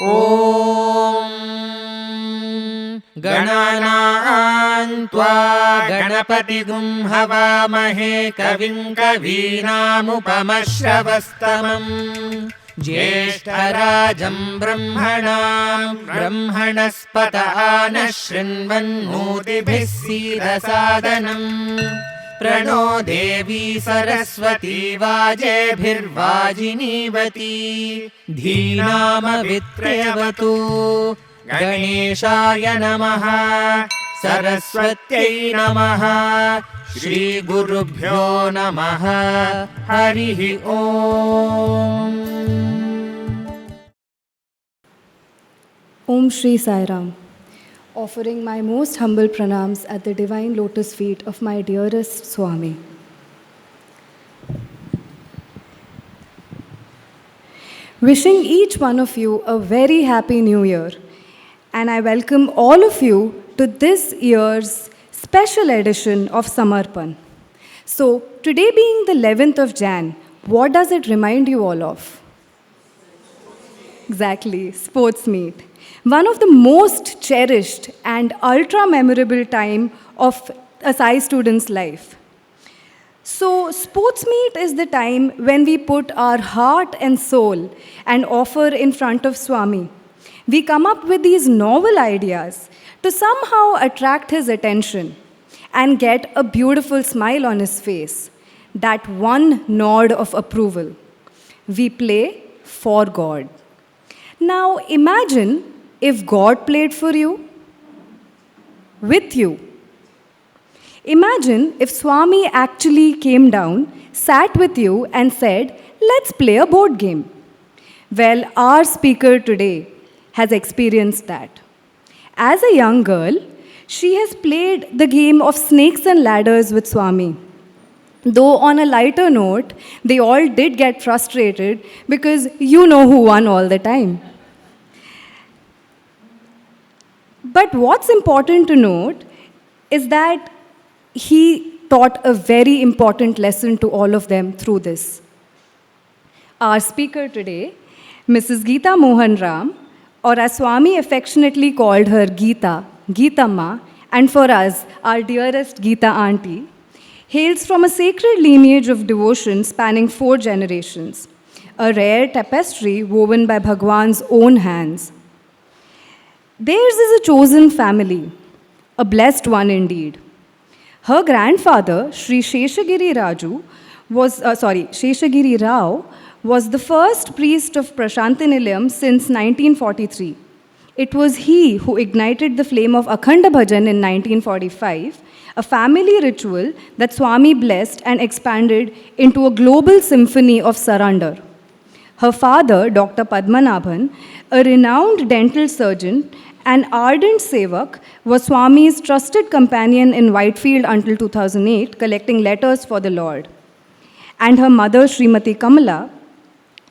ॐ गणानां त्वा गणपतिगुं हवामहे कविं कवीनामुपमश्रवस्तमम् ज्येष्ठराजं ब्रह्मणस्पत आनः शृण्वन्नोतिभिः सीदसादनम् प्रणो देवी सरस्वती वाजेभिर्वाजिनीवती धीनामवित्रयवतु गणेशाय नमः सरस्वत्यै नमः श्रीगुरुभ्यो नमः हरिः ओम् Om Shri Sai Ram. Offering my most humble pranams at the divine lotus feet of my dearest Swami. Wishing each one of you a very happy new year, and I welcome all of you to this year's special edition of Samarpan. So, today being the 11th of Jan, what does it remind you all of? Exactly, sports meet. One of the most cherished and ultra memorable time of a Sai student's life. So, sports meet is the time when we put our heart and soul and offer in front of Swami. We come up with these novel ideas to somehow attract his attention and get a beautiful smile on his face, that one nod of approval. We play for God. Now, imagine if God played for you, with you. Imagine if Swami actually came down, sat with you, and said, "Let's play a board game." Well, our speaker today has experienced that. As a young girl, she has played the game of snakes and ladders with Swami. Though on a lighter note, they all did get frustrated because you know who won all the time. But what's important to note is that he taught a very important lesson to all of them through this. Our speaker today, Mrs. Geeta Mohan Ram, or as Swami affectionately called her Geeta, Geetamma, and for us, our dearest Geeta auntie, hails from a sacred lineage of devotion spanning 4 generations, a rare tapestry woven by Bhagwan's own hands. Theirs is a chosen family, a blessed one indeed. Her grandfather, Sri Sheshagiri Rao, was the first priest of Prashantinilayam since 1943. It was he who ignited the flame of Akhanda Bhajan in 1945, a family ritual that Swami blessed and expanded into a global symphony of surrender. Her father, Dr. Padmanabhan, a renowned dental surgeon and ardent sevak, was Swami's trusted companion in Whitefield until 2008, collecting letters for the Lord. And her mother, Srimati Kamala,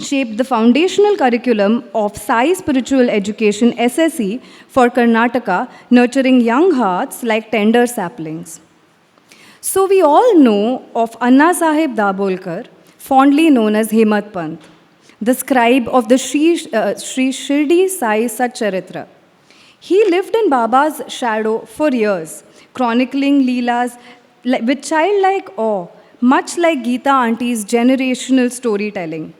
shaped the foundational curriculum of Sai Spiritual Education SSE for Karnataka, nurturing young hearts like tender saplings. So we all know of Anna Sahib Dabolkar, fondly known as Hemat Pant, the scribe of the Sri Shirdi Sai Satcharitra. He lived in Baba's shadow for years, chronicling Leelas with childlike awe, much like Geeta Auntie's generational storytelling,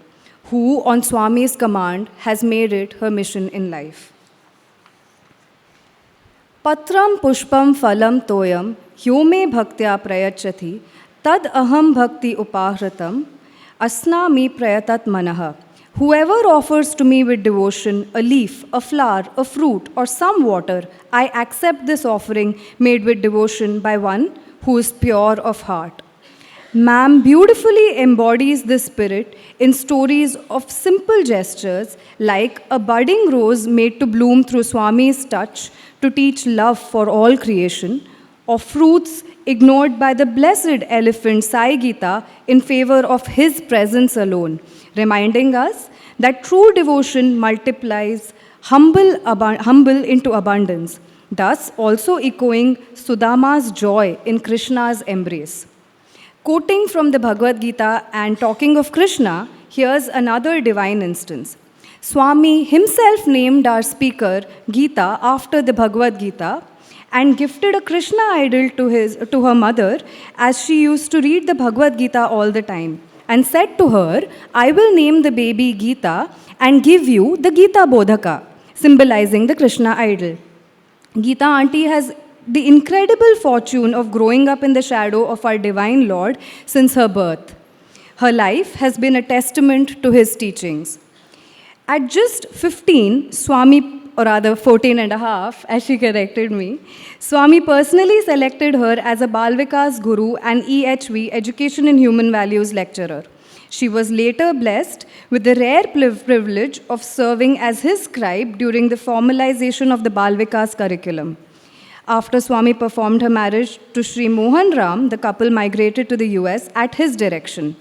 who, on Swami's command, has made it her mission in life. Patram pushpam phalam toyam yome bhaktya prayachati tad aham bhakti upahratam asnami prayatat manaha. Whoever offers to me with devotion a leaf, a flower, a fruit, or some water, I accept this offering made with devotion by one who is pure of heart. Ma'am beautifully embodies this spirit in stories of simple gestures like a budding rose made to bloom through Swami's touch to teach love for all creation, or fruits ignored by the blessed elephant Sai Geeta in favor of his presence alone, reminding us that true devotion multiplies humble into abundance, thus also echoing Sudama's joy in Krishna's embrace. Quoting from the Bhagavad Gita and talking of Krishna, here's another divine instance. Swami himself named our speaker Gita after the Bhagavad Gita and gifted a Krishna idol to her mother as she used to read the Bhagavad Gita all the time and said to her, I will name the baby Gita and give you the Gita Bodhaka, symbolizing the Krishna idol. Gita auntie has the incredible fortune of growing up in the shadow of our divine Lord since her birth. Her life has been a testament to his teachings. At just 15, Swami, or rather 14 and a half, as she corrected me, Swami personally selected her as a Bal Vikas Guru and EHV, Education in Human Values lecturer. She was later blessed with the rare privilege of serving as his scribe during the formalization of the Bal Vikas curriculum. After Swami performed her marriage to Sri Mohan Ram, the couple migrated to the US at his direction.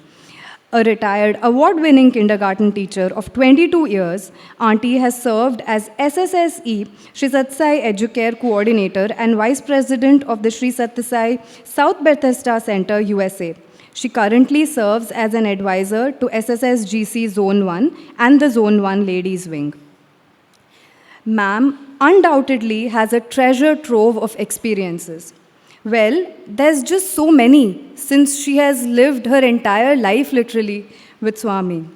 A retired award-winning kindergarten teacher of 22 years, Auntie has served as SSSE Sri Satsai Educare Coordinator and Vice President of the Sri Satsai South Bethesda Center, USA. She currently serves as an advisor to SSSGC Zone 1 and the Zone 1 Ladies Wing. Ma'am undoubtedly has a treasure trove of experiences. Well, there's just so many since she has lived her entire life literally with Swami.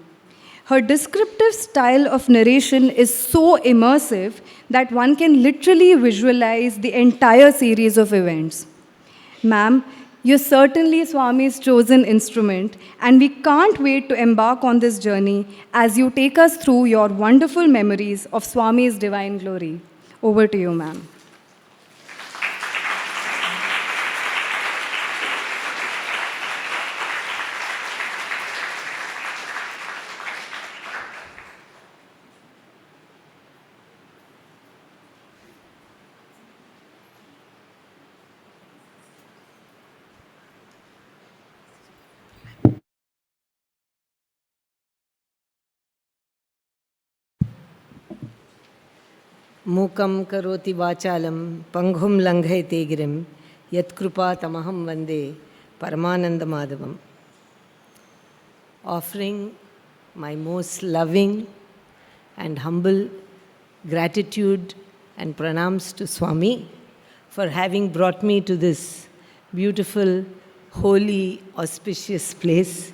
Her descriptive style of narration is so immersive that one can literally visualize the entire series of events. Ma'am, you're certainly Swami's chosen instrument, and we can't wait to embark on this journey as you take us through your wonderful memories of Swami's divine glory. Over to you, ma'am. Mukam karoti vachalam panghum langhayate girim yatkrupa tamaham vande Paramananda Madhavam. Offering my most loving and humble gratitude and pranams to Swami for having brought me to this beautiful, holy, auspicious place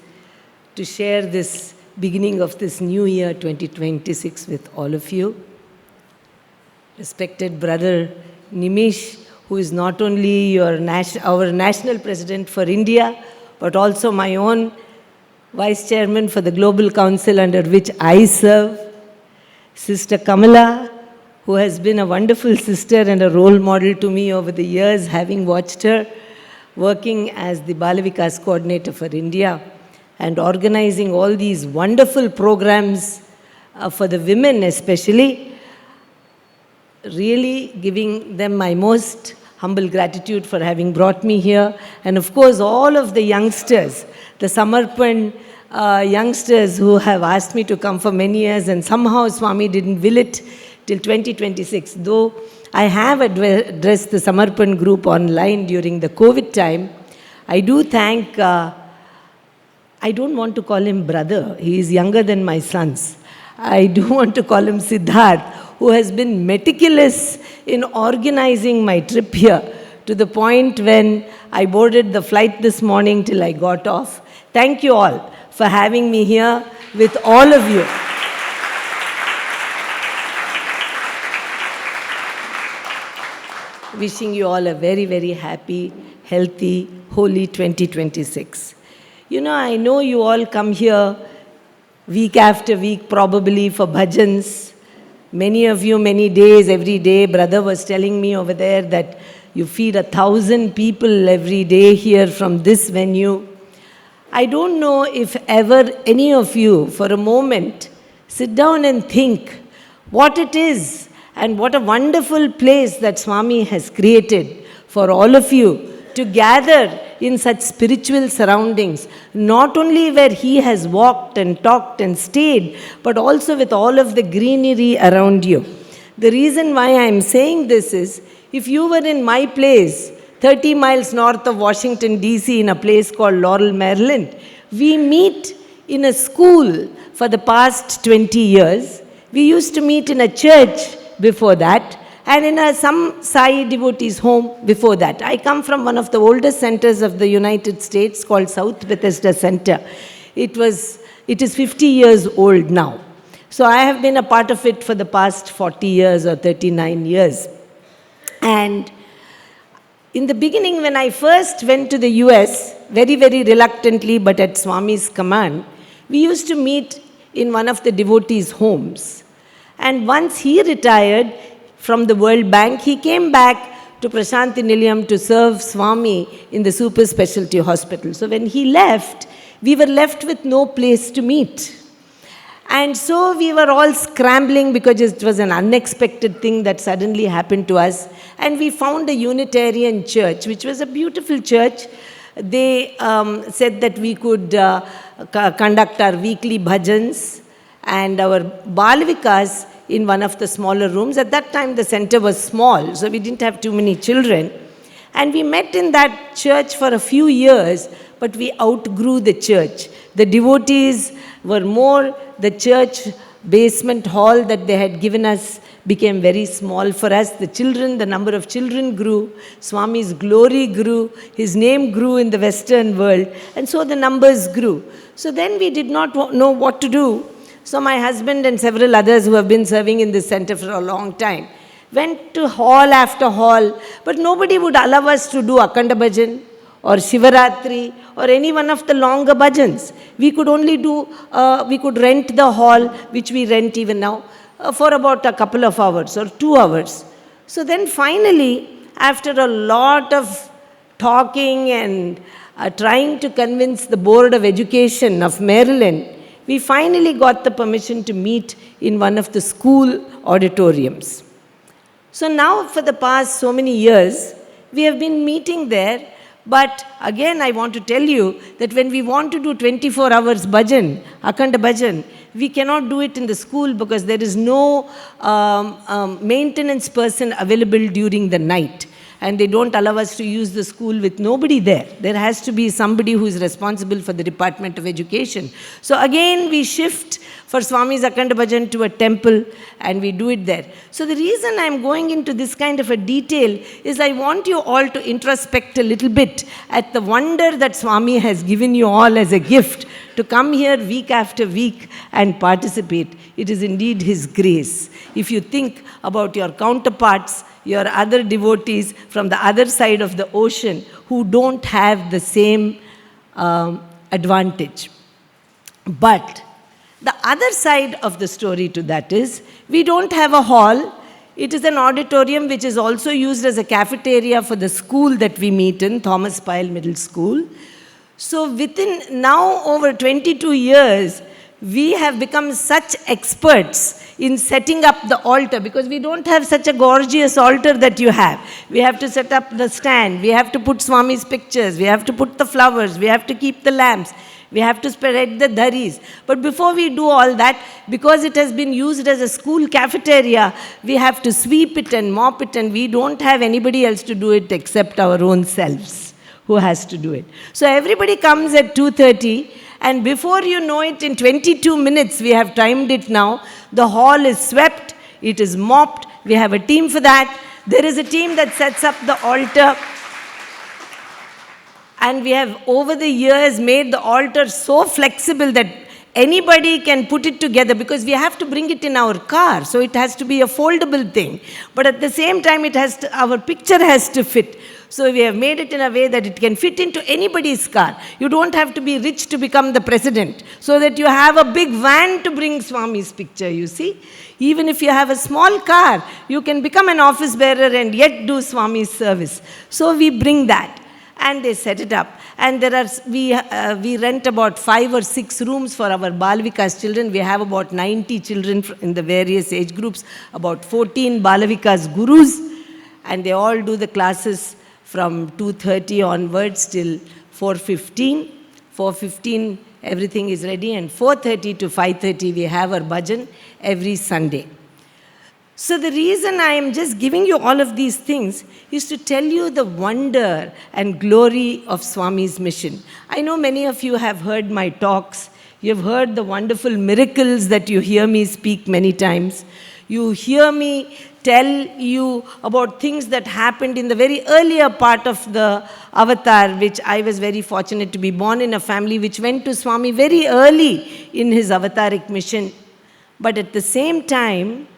to share this beginning of this new year 2026 with all of you. Respected brother Nimish, who is not only our national president for India, but also my own vice chairman for the Global Council under which I serve. Sister Kamala, who has been a wonderful sister and a role model to me over the years, having watched her working as the Bal Vikas coordinator for India and organizing all these wonderful programs for the women especially. Really giving them my most humble gratitude for having brought me here. And of course, all of the youngsters, the Samarpan youngsters who have asked me to come for many years, and somehow Swami didn't will it till 2026. Though I have addressed the Samarpan group online during the COVID time, I do thank, I don't want to call him brother, he is younger than my sons. I do want to call him Siddharth, who has been meticulous in organizing my trip here to the point when I boarded the flight this morning till I got off. Thank you all for having me here with all of you. Wishing you all a very, very happy, healthy, holy 2026. You know, I know you all come here week after week probably for bhajans. Many of you, many days, every day. Brother was telling me over there that you feed 1,000 people every day here from this venue. I don't know if ever any of you, for a moment, sit down and think what it is and what a wonderful place that Swami has created for all of you to gather in such spiritual surroundings, not only where he has walked and talked and stayed, but also with all of the greenery around you. The reason why I am saying this is, if you were in my place, 30 miles north of Washington, D.C., in a place called Laurel, Maryland, we meet in a school for the past 20 years. We used to meet in a church before that, and in some Sai devotees' home before that. I come from one of the oldest centers of the United States called South Bethesda Center. It is 50 years old now. So I have been a part of it for the past 40 years or 39 years. And in the beginning, when I first went to the US, very, very reluctantly, but at Swami's command, we used to meet in one of the devotees' homes. And once he retired from the World Bank, he came back to Prasanthi Nilayam to serve Swami in the super specialty hospital. So when he left, we were left with no place to meet. And so we were all scrambling because it was an unexpected thing that suddenly happened to us. And we found a Unitarian church, which was a beautiful church. They said that we could conduct our weekly bhajans and our Balavikas in one of the smaller rooms. At that time, the center was small, so we didn't have too many children. And we met in that church for a few years, but we outgrew the church. The devotees were more, the church basement hall that they had given us became very small for us. The children, the number of children grew, Swami's glory grew, his name grew in the Western world, and so the numbers grew. So then we did not know what to do. So my husband and several others who have been serving in this center for a long time went to hall after hall, but nobody would allow us to do Akhanda Bhajan or Shivaratri or any one of the longer bhajans. We could only do, we could rent the hall, which we rent even now, for about a couple of hours or 2 hours. So then finally, after a lot of talking and trying to convince the Board of Education of Maryland, we finally got the permission to meet in one of the school auditoriums. So now for the past so many years, we have been meeting there. But again, I want to tell you that when we want to do 24 hours bhajan, Akhanda Bhajan, we cannot do it in the school because there is no maintenance person available during the night. And they don't allow us to use the school with nobody there. There has to be somebody who is responsible for the Department of Education. So again, we shift for Swami's Akhanda Bhajan to a temple and we do it there. So the reason I'm going into this kind of a detail is I want you all to introspect a little bit at the wonder that Swami has given you all as a gift to come here week after week and participate. It is indeed His grace. If you think about your counterparts, your other devotees from the other side of the ocean who don't have the same advantage. But the other side of the story to that is, we don't have a hall. It is an auditorium which is also used as a cafeteria for the school that we meet in, Thomas Pyle Middle School. So within now over 22 years, we have become such experts in setting up the altar because we don't have such a gorgeous altar that you have. We have to set up the stand, we have to put Swami's pictures, we have to put the flowers, we have to keep the lamps, we have to spread the dharis. But before we do all that, because it has been used as a school cafeteria, we have to sweep it and mop it, and we don't have anybody else to do it except our own selves who has to do it. So everybody comes at 2:30, and before you know it, in 22 minutes, we have timed it now, the hall is swept, it is mopped, we have a team for that. There is a team that sets up the altar. And we have, over the years, made the altar so flexible that anybody can put it together because we have to bring it in our car. So it has to be a foldable thing. But at the same time, it has to, our picture has to fit. So we have made it in a way that it can fit into anybody's car. You don't have to be rich to become the president. So that you have a big van to bring Swami's picture, you see. Even if you have a small car, you can become an office bearer and yet do Swami's service. So we bring that. And they set it up. And there are, we rent about 5 or 6 rooms for our Balavikas children. We have about 90 children in the various age groups, about 14 Balavikas gurus, and they all do the classes from 2:30 onwards till 4:15. 4:15, everything is ready, and 4:30 to 5:30, we have our bhajan every Sunday. So the reason I am just giving you all of these things is to tell you the wonder and glory of Swami's mission. I know many of you have heard my talks. You've heard the wonderful miracles that you hear me speak many times. You hear me tell you about things that happened in the very earlier part of the avatar, which I was very fortunate to be born in a family which went to Swami very early in his avataric mission. But at the same time,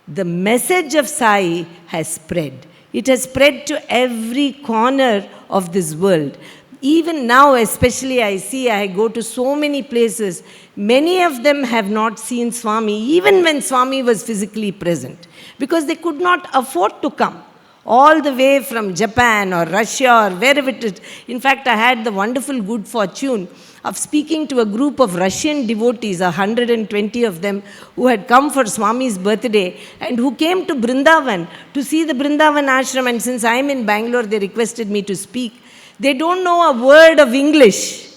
the message of Sai has spread. It has spread to every corner of this world. Even now, especially I go to so many places, many of them have not seen Swami, even when Swami was physically present, because they could not afford to come all the way from Japan or Russia or wherever it is. In fact, I had the wonderful good fortune of speaking to a group of Russian devotees, 120 of them, who had come for Swami's birthday and who came to Brindavan to see the Brindavan ashram. And since I am in Bangalore, they requested me to speak. They don't know a word of English,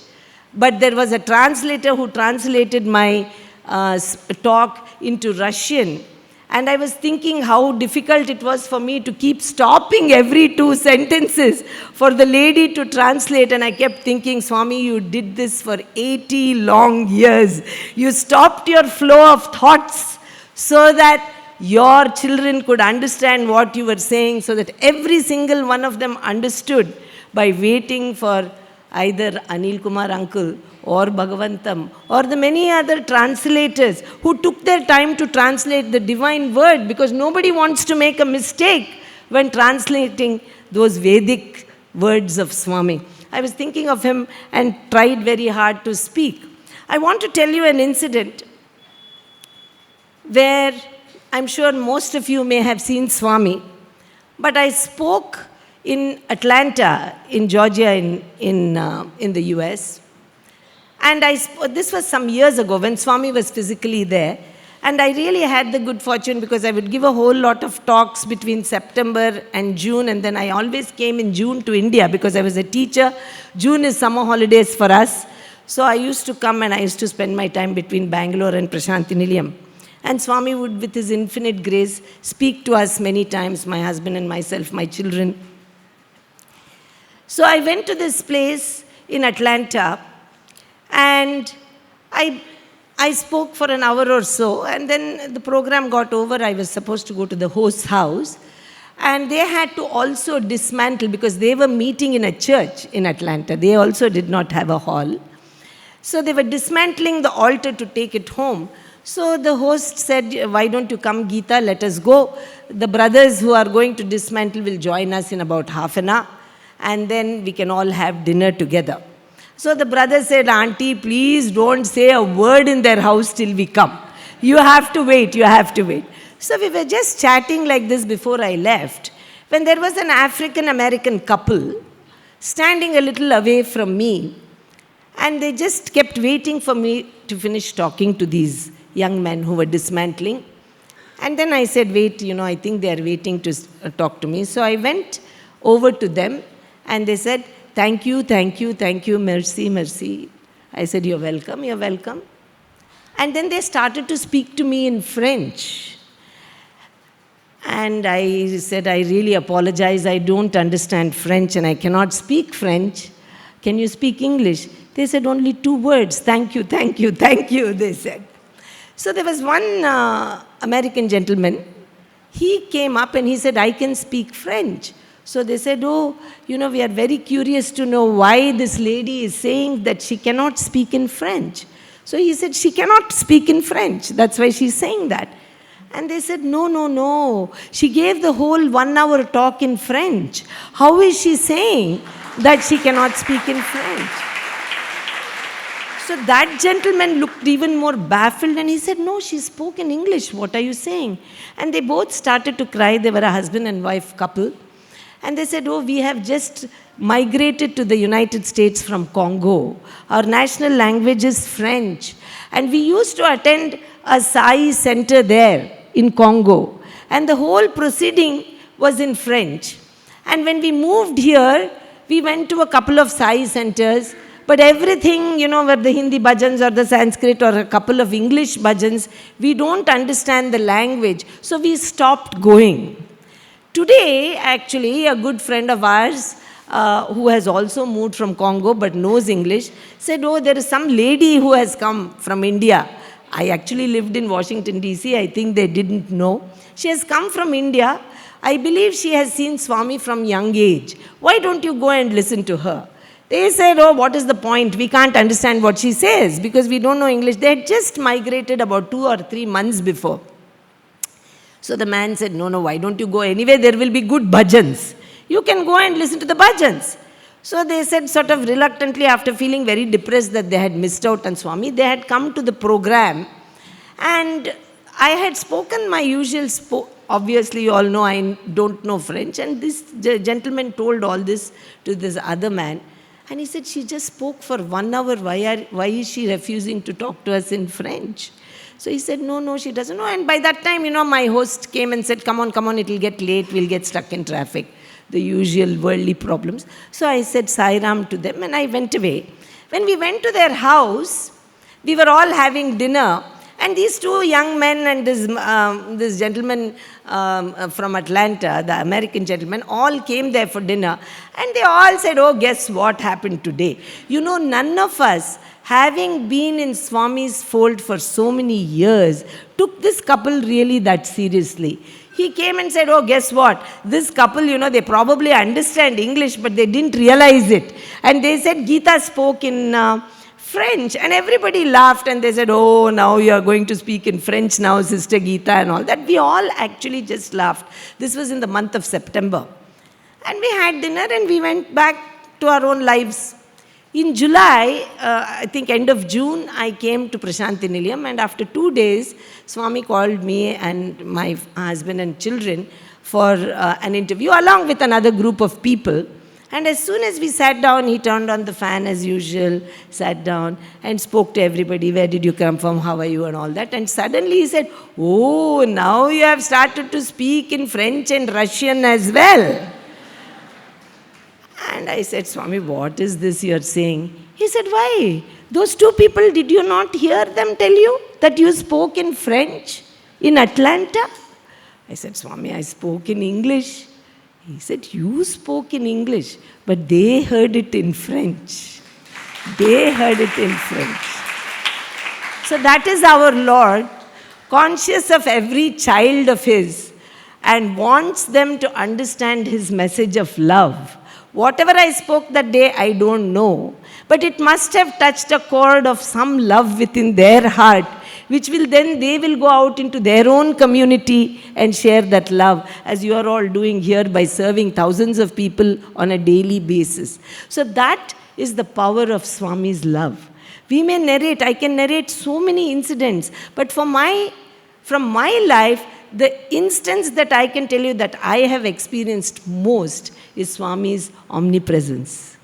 but there was a translator who translated my talk into Russian. And I was thinking how difficult it was for me to keep stopping every 2 sentences for the lady to translate. And I kept thinking, Swami, you did this for 80 long years. You stopped your flow of thoughts so that your children could understand what you were saying, so that every single one of them understood, by waiting for either Anil Kumar uncle or Bhagavantam or the many other translators who took their time to translate the divine word, because nobody wants to make a mistake when translating those Vedic words of Swami. I was thinking of him and tried very hard to speak. I want to tell you an incident where I'm sure most of you may have seen Swami, but I spoke in Atlanta, in Georgia, in the US. And this was some years ago when Swami was physically there. And I really had the good fortune, because I would give a whole lot of talks between September and June. And then I always came in June to India because I was a teacher. June is summer holidays for us. So I used to come and I used to spend my time between Bangalore and Prasanthi Nilayam. And Swami would, with his infinite grace, speak to us many times, my husband and myself, my children. So I went to this place in Atlanta, and I spoke for an hour or so, and then the program got over. I was supposed to go to the host's house, and they had to also dismantle, because they were meeting in a church in Atlanta. They also did not have a hall. So they were dismantling the altar to take it home. So the host said, why don't you come, Geeta, let us go. The brothers who are going to dismantle will join us in about half an hour, and then we can all have dinner together. So the brother said, Auntie, please don't say a word in their house till we come. You have to wait, you have to wait. So we were just chatting like this before I left, when there was an African-American couple standing a little away from me, and they just kept waiting for me to finish talking to these young men who were dismantling. And then I said, wait, I think they are waiting to talk to me. So I went over to them, and they said, thank you, merci, merci. I said, you're welcome, you're welcome. And then they started to speak to me in French. And I said, I really apologize, I don't understand French and I cannot speak French. Can you speak English? They said, only 2 words, thank you, they said. So there was one American gentleman. He came up and he said, I can speak French. So they said, we are very curious to know why this lady is saying that she cannot speak in French. So he said, she cannot speak in French. That's why she's saying that. And they said, no. She gave the whole 1-hour talk in French. How is she saying that she cannot speak in French? So that gentleman looked even more baffled, and he said, no, she spoke in English. What are you saying? And they both started to cry. They were a husband and wife couple. And they said, we have just migrated to the United States from Congo. Our national language is French. And we used to attend a Sai center there in Congo. And the whole proceeding was in French. And when we moved here, we went to a couple of Sai centers. But everything, were the Hindi bhajans or the Sanskrit or a couple of English bhajans, we don't understand the language. So we stopped going. Today, actually, a good friend of ours, who has also moved from Congo but knows English, said, oh, there is some lady who has come from India. I actually lived in Washington, D.C. I think they didn't know. She has come from India. I believe she has seen Swami from young age. Why don't you go and listen to her? They said, oh, what is the point? We can't understand what she says because we don't know English. They had just migrated about 2 or 3 months before. So the man said, no, why don't you go? Anyway, there will be good bhajans. You can go and listen to the bhajans. So they said, sort of reluctantly, after feeling very depressed that they had missed out on Swami, they had come to the program. And I had spoken my usual, obviously you all know I don't know French. And this gentleman told all this to this other man. And he said, she just spoke for 1 hour. Why is she refusing to talk to us in French? So he said, no, she doesn't know. And by that time, my host came and said, come on, it will get late. We'll get stuck in traffic. The usual worldly problems. So I said Sai Ram to them and I went away. When we went to their house, we were all having dinner. And these 2 young men and this gentleman from Atlanta, the American gentleman, all came there for dinner. And they all said, oh, guess what happened today? None of us, having been in Swami's fold for so many years, took this couple really that seriously. He came and said, oh, guess what? This couple, they probably understand English, but they didn't realize it. And they said, Geeta spoke in French. And everybody laughed and they said, oh, now you are going to speak in French now, Sister Geeta and all that. We all actually just laughed. This was in the month of September. And we had dinner and we went back to our own lives. In July, I think end of June, I came to Prasanthi Nilayam, and after 2 days, Swami called me and my husband and children for an interview along with another group of people. And as soon as we sat down, he turned on the fan as usual, sat down and spoke to everybody, where did you come from, how are you and all that. And suddenly he said, oh, now you have started to speak in French and Russian as well. And I said, Swami, what is this you're saying? He said, why? Those 2 people, did you not hear them tell you that you spoke in French in Atlanta? I said, Swami, I spoke in English. He said, you spoke in English, but they heard it in French. They heard it in French. So that is our Lord, conscious of every child of His and wants them to understand His message of love. Whatever I spoke that day, I don't know. But it must have touched a chord of some love within their heart, which will then, they will go out into their own community and share that love, as you are all doing here by serving thousands of people on a daily basis. So that is the power of Swami's love. We may narrate, I can narrate so many incidents, but from my life, the instance that I can tell you that I have experienced most is Swami's omnipresence.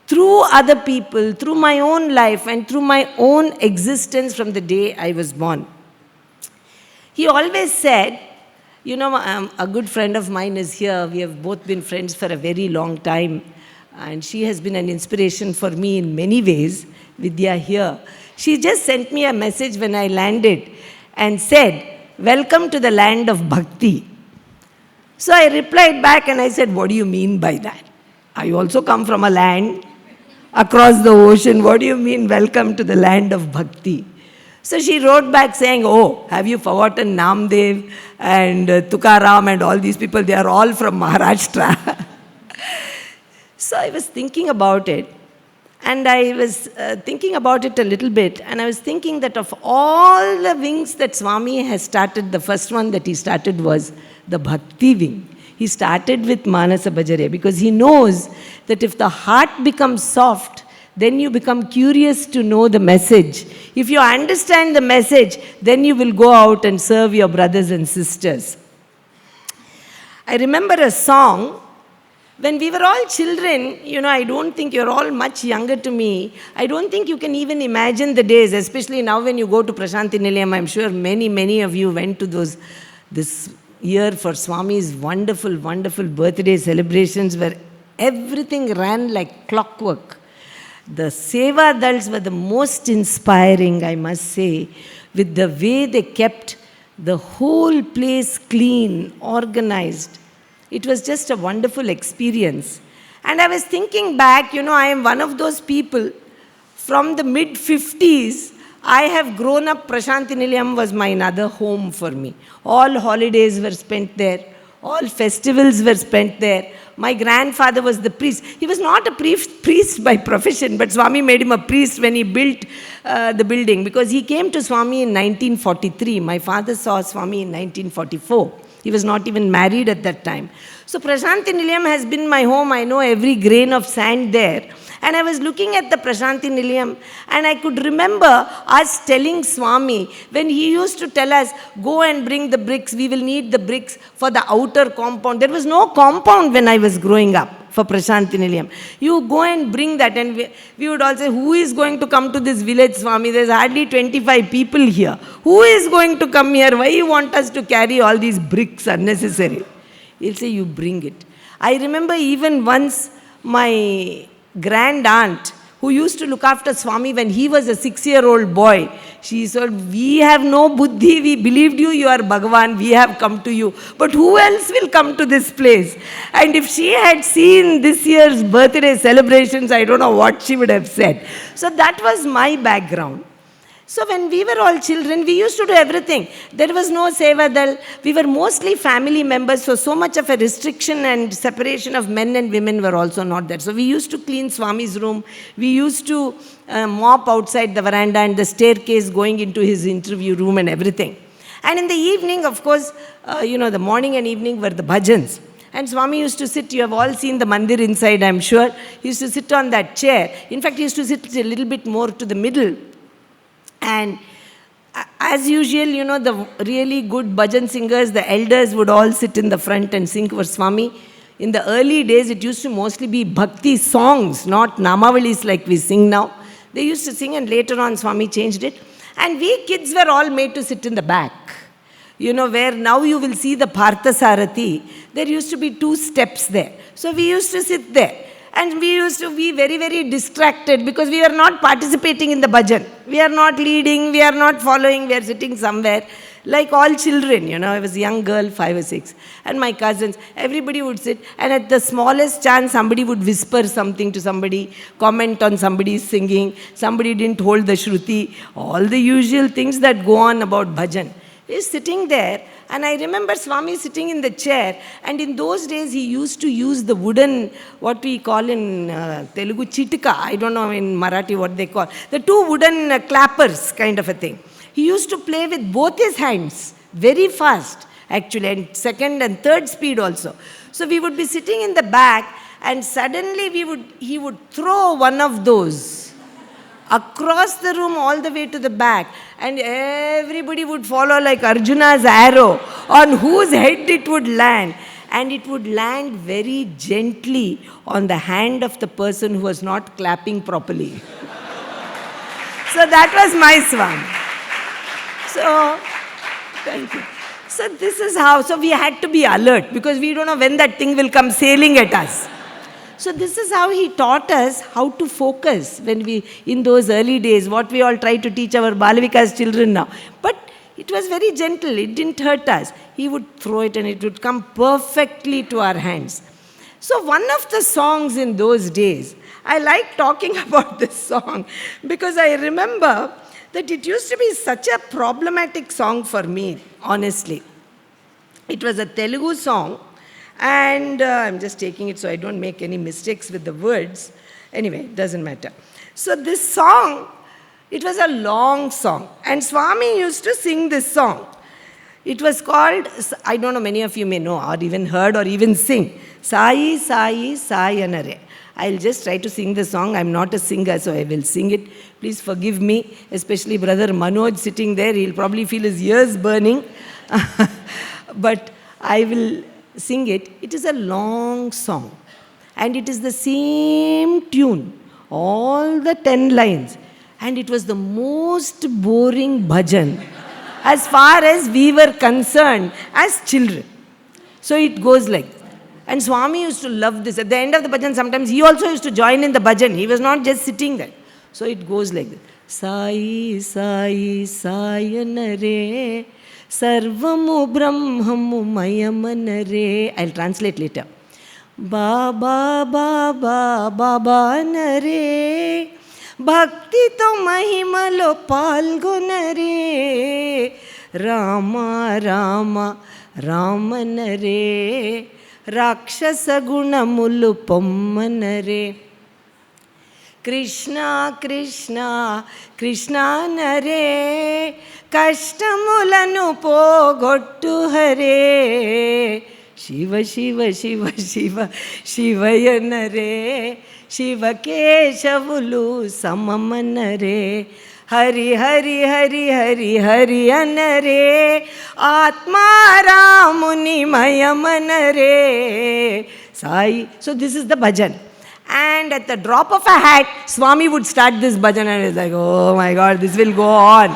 Through other people, through my own life, and through my own existence from the day I was born. He always said, a good friend of mine is here. We have both been friends for a very long time. And she has been an inspiration for me in many ways. Vidya here. She just sent me a message when I landed and said, welcome to the land of bhakti. So I replied back and I said, what do you mean by that? I also come from a land across the ocean. What do you mean, welcome to the land of bhakti? So she wrote back saying, oh, have you forgotten Namdev and Tukaram and all these people? They are all from Maharashtra. So I was thinking about it. And I was thinking about it a little bit, and I was thinking that of all the wings that Swami has started, the first one that he started was the Bhakti wing. He started with Manasa Bhajarya because he knows that if the heart becomes soft, then you become curious to know the message. If you understand the message, then you will go out and serve your brothers and sisters. I remember a song. When we were all children, I don't think you're all much younger to me. I don't think you can even imagine the days, especially now when you go to Prasanthi Nilayam. I'm sure many of you went to this year for Swami's wonderful, wonderful birthday celebrations where everything ran like clockwork. The Seva Dals were the most inspiring, I must say, with the way they kept the whole place clean, organized. It was just a wonderful experience. And I was thinking back, I am one of those people from the mid-50s. I have grown up, Prasanthi Nilayam was my another home for me. All holidays were spent there. All festivals were spent there. My grandfather was the priest. He was not a priest by profession, but Swami made him a priest when he built the building, because he came to Swami in 1943. My father saw Swami in 1944. He was not even married at that time. So Prasanthi Nilayam has been my home. I know every grain of sand there. And I was looking at the Prasanthi Nilayam, and I could remember us telling Swami, when he used to tell us, go and bring the bricks, we will need the bricks for the outer compound. There was no compound when I was growing up for Prasanthi Nilayam. You go and bring that, and we would all say, who is going to come to this village, Swami? There's hardly 25 people here. Who is going to come here? Why you want us to carry all these bricks unnecessary? He'll say, you bring it. I remember even once my grand aunt, who used to look after Swami when he was a 6-year-old boy, she said, we have no buddhi, we believed you, you are Bhagavan, we have come to you. But who else will come to this place? And if she had seen this year's birthday celebrations, I don't know what she would have said. So that was my background. So when we were all children, we used to do everything. There was no Sevadal. We were mostly family members, so much of a restriction and separation of men and women were also not there. So we used to clean Swami's room. We used to mop outside the veranda and the staircase going into his interview room and everything. And in the evening, of course, the morning and evening were the bhajans. And Swami used to sit, you have all seen the mandir inside, I'm sure. He used to sit on that chair. In fact, he used to sit a little bit more to the middle. And as usual, the really good bhajan singers, the elders would all sit in the front and sing for Swami. In the early days, it used to mostly be bhakti songs, not namavalis like we sing now. They used to sing, and later on Swami changed it. And we kids were all made to sit in the back. Where now you will see the Parthasarathi, there used to be 2 steps there. So we used to sit there. And we used to be very, very distracted because we were not participating in the bhajan. We are not leading, we are not following, we are sitting somewhere. Like all children, I was a young girl, 5 or 6. And my cousins, everybody would sit. And at the smallest chance, somebody would whisper something to somebody, comment on somebody's singing, somebody didn't hold the shruti, all the usual things that go on about bhajan. He's sitting there, and I remember Swami sitting in the chair, and in those days he used to use the wooden, what we call in Telugu, chitika, I don't know in Marathi what they call, the 2 wooden clappers kind of a thing. He used to play with both his hands, very fast actually, and 2nd and 3rd speed also. So we would be sitting in the back, and suddenly he would throw one of those across the room all the way to the back, and everybody would follow like Arjuna's arrow on whose head it would land. And it would land very gently on the hand of the person who was not clapping properly. So that was my Swami. So, thank you. So this is how, so we had to be alert because we don't know when that thing will come sailing at us. So this is how he taught us how to focus when in those early days, what we all try to teach our Balavikas children now. But it was very gentle, it didn't hurt us. He would throw it and it would come perfectly to our hands. So one of the songs in those days, I like talking about this song because I remember that it used to be such a problematic song for me, honestly. It was a Telugu song. And I'm just taking it so I don't make any mistakes with the words. Anyway, it doesn't matter. So this song, it was a long song. And Swami used to sing this song. It was called, I don't know, many of you may know or even heard or even sing. Sai, Sai, Sayanare. I'll just try to sing the song. I'm not a singer, so I will sing it. Please forgive me, especially Brother Manoj sitting there. He'll probably feel his ears burning. But I will sing it. It is a long song. And it is the same tune, all the 10 lines. And it was the most boring bhajan as far as we were concerned as children. So it goes like this. And Swami used to love this. At the end of the bhajan, sometimes he also used to join in the bhajan. He was not just sitting there. So it goes like this. Sai, Sai, Sayanare, Sarvamu Brahmamu Mayamanare. I'll translate later. బాబా బాబా బాబా నరే భక్తితో మహిమలో పాల్గొనరే రామ రామ రామనరే రాక్షస గుణములు పొమ్మనరే కృష్ణ కృష్ణ కృష్ణ నరే కష్టములను పోగొట్టు హరే శివ శివ శివ శివ శివయ నరే శివకేశవులు సమమనరే హరి హరి హరి హరి హరి అనరే ఆత్మారాముని మయమనరే Sai. So this is the bhajan. And at the drop of a hat, Swami would start this bhajan and it's like, oh my God, this will go on.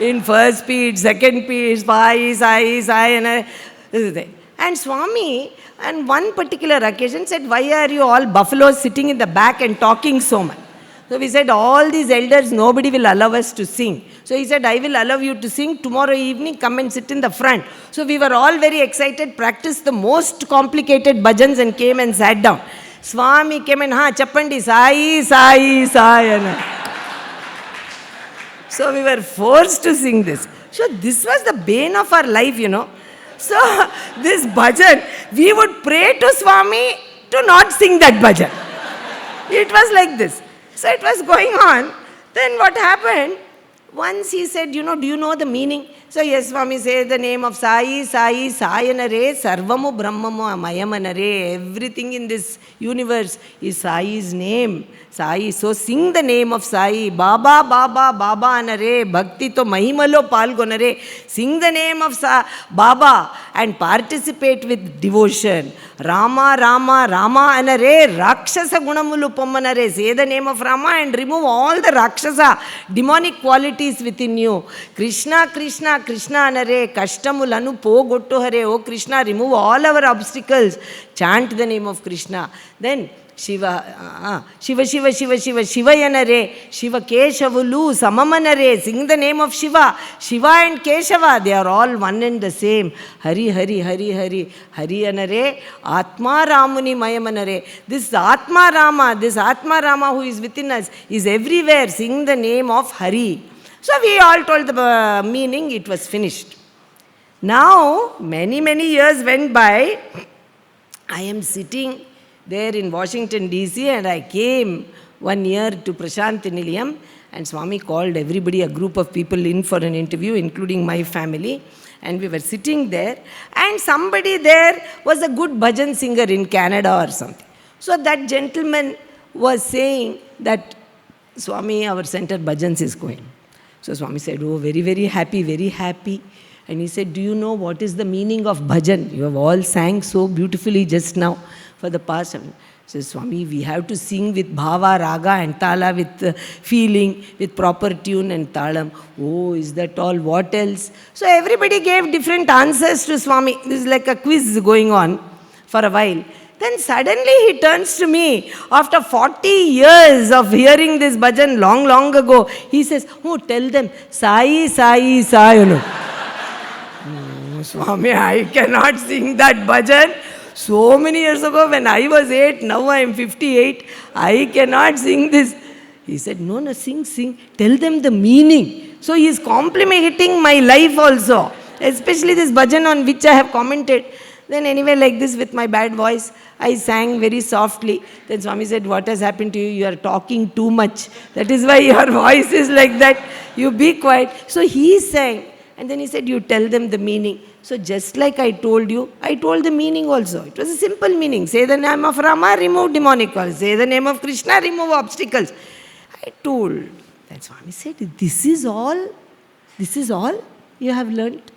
In first speed, second speed, Sai, and Swami, on one particular occasion said, why are you all buffaloes sitting in the back and talking so much? So we said, all these elders, nobody will allow us to sing. So he said, I will allow you to sing. Tomorrow evening, come and sit in the front. So we were all very excited, practiced the most complicated bhajans and came and sat down. Swami came and, chappandi, Sai, Sai, Sai. So we were forced to sing this. So this was the bane of our life, you know. So this bhajan, we would pray to Swami to not sing that bhajan. It was like this. So it was going on. Then what happened? Once he said, do you know the meaning? So yes, Swami said the name of Sai, Sai, Sayanare, Sarvamu Brahmamu Mayamanare. Everything in this universe is Sai's name. Sai. So sing the name of Sai. Baba, Baba, Baba Anare. Bhakti to Mahimalo Palgonare. Sing the name of Baba and participate with devotion. Rama, Rama, Rama Anare. Rakshasa Gunamulu Pommanare. Say the name of Rama and remove all the Rakshasa, demonic qualities within you. Krishna, Krishna, Krishna Anare. Kashtamulanu Pogottu Hare. Oh Krishna, remove all our obstacles. Chant the name of Krishna. Then Shiva, Shiva, Shiva, Shiva, Shiva, Shivayanare, Shiva Keshavulu, Samamanare, sing the name of Shiva. Shiva and Keshava, they are all one and the same. Hari, Hari, Hari, Hari, Hari Anare, Atma Ramuni Mayamanare. This Atma Rama who is within us is everywhere. Sing the name of Hari. So we all told the meaning, it was finished. Now, many, many years went by. I am sitting there in Washington DC and I came one year to Prasanthi Nilayam and Swami called everybody, a group of people in for an interview, including my family, and we were sitting there and somebody there was a good bhajan singer in Canada or something. So that gentleman was saying that, Swami, our center bhajans is going. So Swami said, oh, very, very happy, very happy. And he said, do you know what is the meaning of bhajan? You have all sang so beautifully just now for the past. So Swami, we have to sing with bhava, raga and tala, with feeling, with proper tune and talam. Oh, is that all? What else? So everybody gave different answers to Swami. This is like a quiz going on for a while. Then suddenly he turns to me, after 40 years of hearing this bhajan long, long ago, he says, oh, tell them, Sai, Sai, Sai. Swami, I cannot sing that bhajan. So many years ago when I was 8, now I am 58, I cannot sing this. He said, no, sing. Tell them the meaning. So he is complimenting my life also, especially this bhajan on which I have commented. Then anyway, like this with my bad voice, I sang very softly. Then Swami said, what has happened to you? You are talking too much. That is why your voice is like that. You be quiet. So he sang. And then he said, you tell them the meaning. So just like I told you, I told the meaning also. It was a simple meaning. Say the name of Rama, remove demonic qualities. Say the name of Krishna, remove obstacles. I told. That Swami said, this is all you have learnt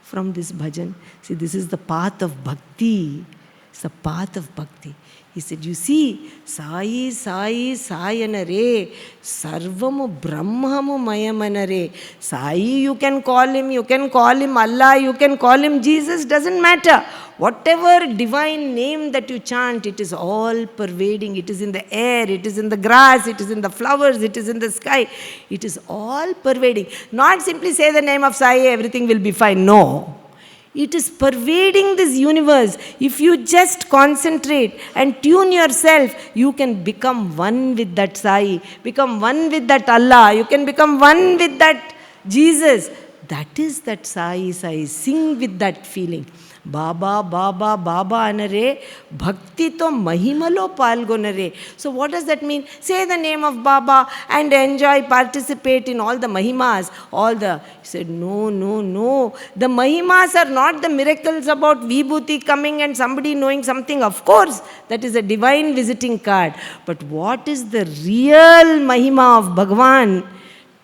from this bhajan. See, this is the path of bhakti. It's the path of bhakti. He said, you see, Sai, Sai, Sayanare, Sarvamu Brahmamu Mayamanare. Sai, you can call him Allah, you can call him Jesus, doesn't matter. Whatever divine name that you chant, it is all pervading. It is in the air, it is in the grass, it is in the flowers, it is in the sky. It is all pervading. Not simply say the name of Sai, everything will be fine. No. It is pervading this universe. If you just concentrate and tune yourself, you can become one with that Sai, become one with that Allah, you can become one with that Jesus. That is that Sai, Sai. Sing with that feeling. Baba, Baba, Baba anare, bhakti to mahimalo palgonare. So what does that mean? Say the name of Baba and enjoy, participate in all the mahimas, all the... He said, no, no, no. The mahimas are not the miracles about Vibhuti coming and somebody knowing something. Of course, that is a divine visiting card. But what is the real mahima of Bhagavan?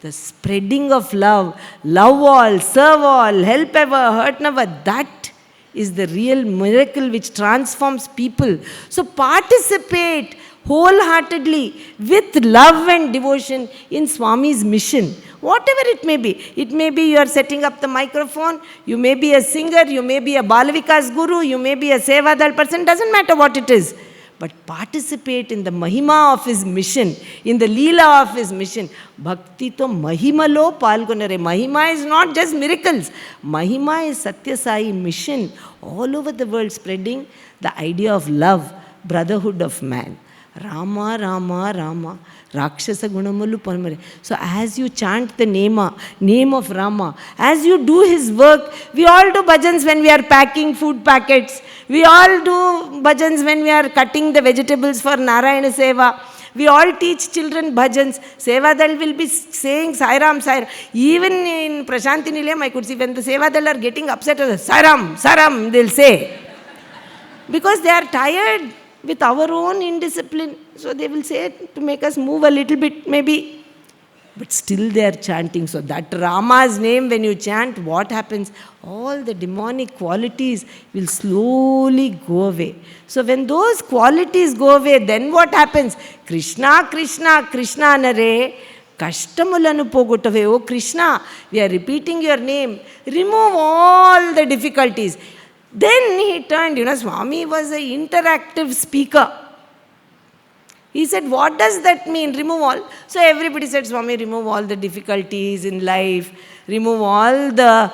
The spreading of love. Love all, serve all, help ever, hurt never. That is the real miracle which transforms people. So participate wholeheartedly with love and devotion in Swami's mission. Whatever it may be. It may be you are setting up the microphone, you may be a singer, you may be a Balavikas guru, you may be a Sevadal person, doesn't matter what it is. But participate in the mahima of his mission, in the leela of his mission. Bhakti to mahimalo palgonare. Mahima is not just miracles. Mahima is Satya Sai mission all over the world, spreading the idea of love, brotherhood of man. Rama, Rama, Rama. Rakshasa Gunamalu Paramare. So as you chant the name of Rama, as you do his work, we all do bhajans when we are packing food packets. We all do bhajans when we are cutting the vegetables for Narayana Seva. We all teach children bhajans. Sevadal will be saying Sairam, Sairam. Even in Prashanti Nilayam, I could see when the Sevadal are getting upset, Sairam, Sairam, they'll say. Because they are tired with our own indiscipline. So they will say to make us move a little bit maybe. But still they are chanting. So that Rama's name, when you chant, what happens? All the demonic qualities will slowly go away. So when those qualities go away, then what happens? Krishna, Krishna, Krishna nare, Kashtamulanu pogutave. Oh Krishna, we are repeating your name. Remove all the difficulties. Then he turned, Swami was an interactive speaker. He said, what does that mean? Remove all. So everybody said, Swami, remove all the difficulties in life. Remove all the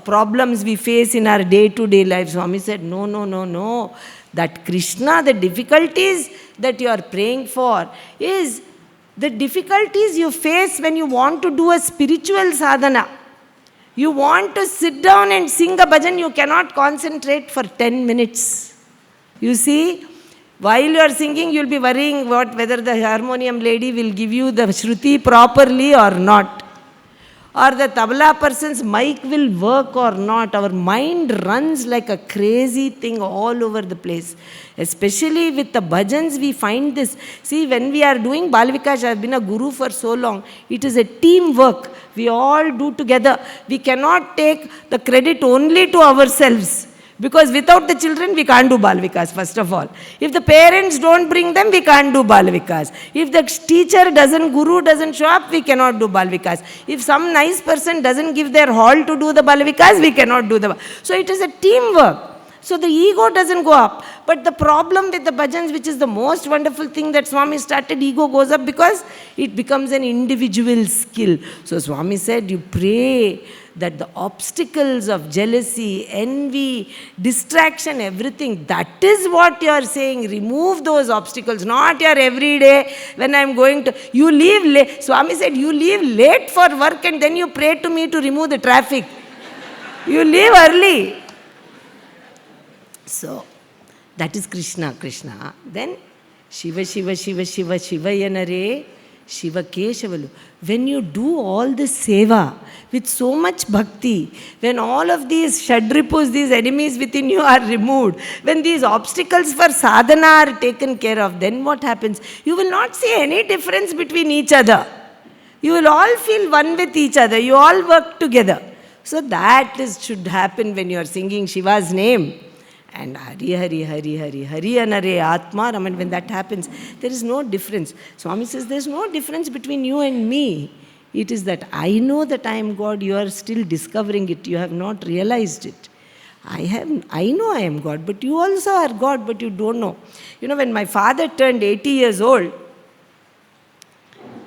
problems we face in our day-to-day life. Swami said, no, no, no, no. That Krishna, the difficulties that you are praying for is the difficulties you face when you want to do a spiritual sadhana. You want to sit down and sing a bhajan, you cannot concentrate for 10 minutes. You see, while you are singing, you will be worrying whether the harmonium lady will give you the shruti properly or not. Or the tabla person's mic will work or not. Our mind runs like a crazy thing all over the place. Especially with the bhajans, we find this. See, when we are doing Balavikash, I have been a guru for so long. It is a teamwork. We all do together. We cannot take the credit only to ourselves. Because without the children, we can't do Balavikas, first of all. If the parents don't bring them, we can't do Balavikas. If the teacher guru doesn't show up, we cannot do Balavikas. If some nice person doesn't give their all to do the Balavikas, we cannot do the... So it is a teamwork. So the ego doesn't go up. But the problem with the bhajans, which is the most wonderful thing that Swami started, ego goes up because it becomes an individual skill. So Swami said, you pray that the obstacles of jealousy, envy, distraction, everything, that is what you are saying. Remove those obstacles, not your everyday, when I am going to, you leave late. Swami said, you leave late for work and then you pray to me to remove the traffic. You leave early. So, that is Krishna, Krishna. Then, Shiva, Shiva, Shiva, Shiva, Shiva Yanare, Shiva Keshavalu. When you do all this seva with so much bhakti, when all of these shadripus, these enemies within you are removed, when these obstacles for sadhana are taken care of, then what happens? You will not see any difference between each other. You will all feel one with each other. You all work together. So that should happen when you are singing Shiva's name. And Hari, Hari, Hari, Hari, Hari Anare Atma Raman, when that happens, there is no difference. Swami says there is no difference between you and me. It is that I know that I am God, you are still discovering it, you have not realized it. I know I am God, but you also are God, but you don't know. When my father turned 80 years old,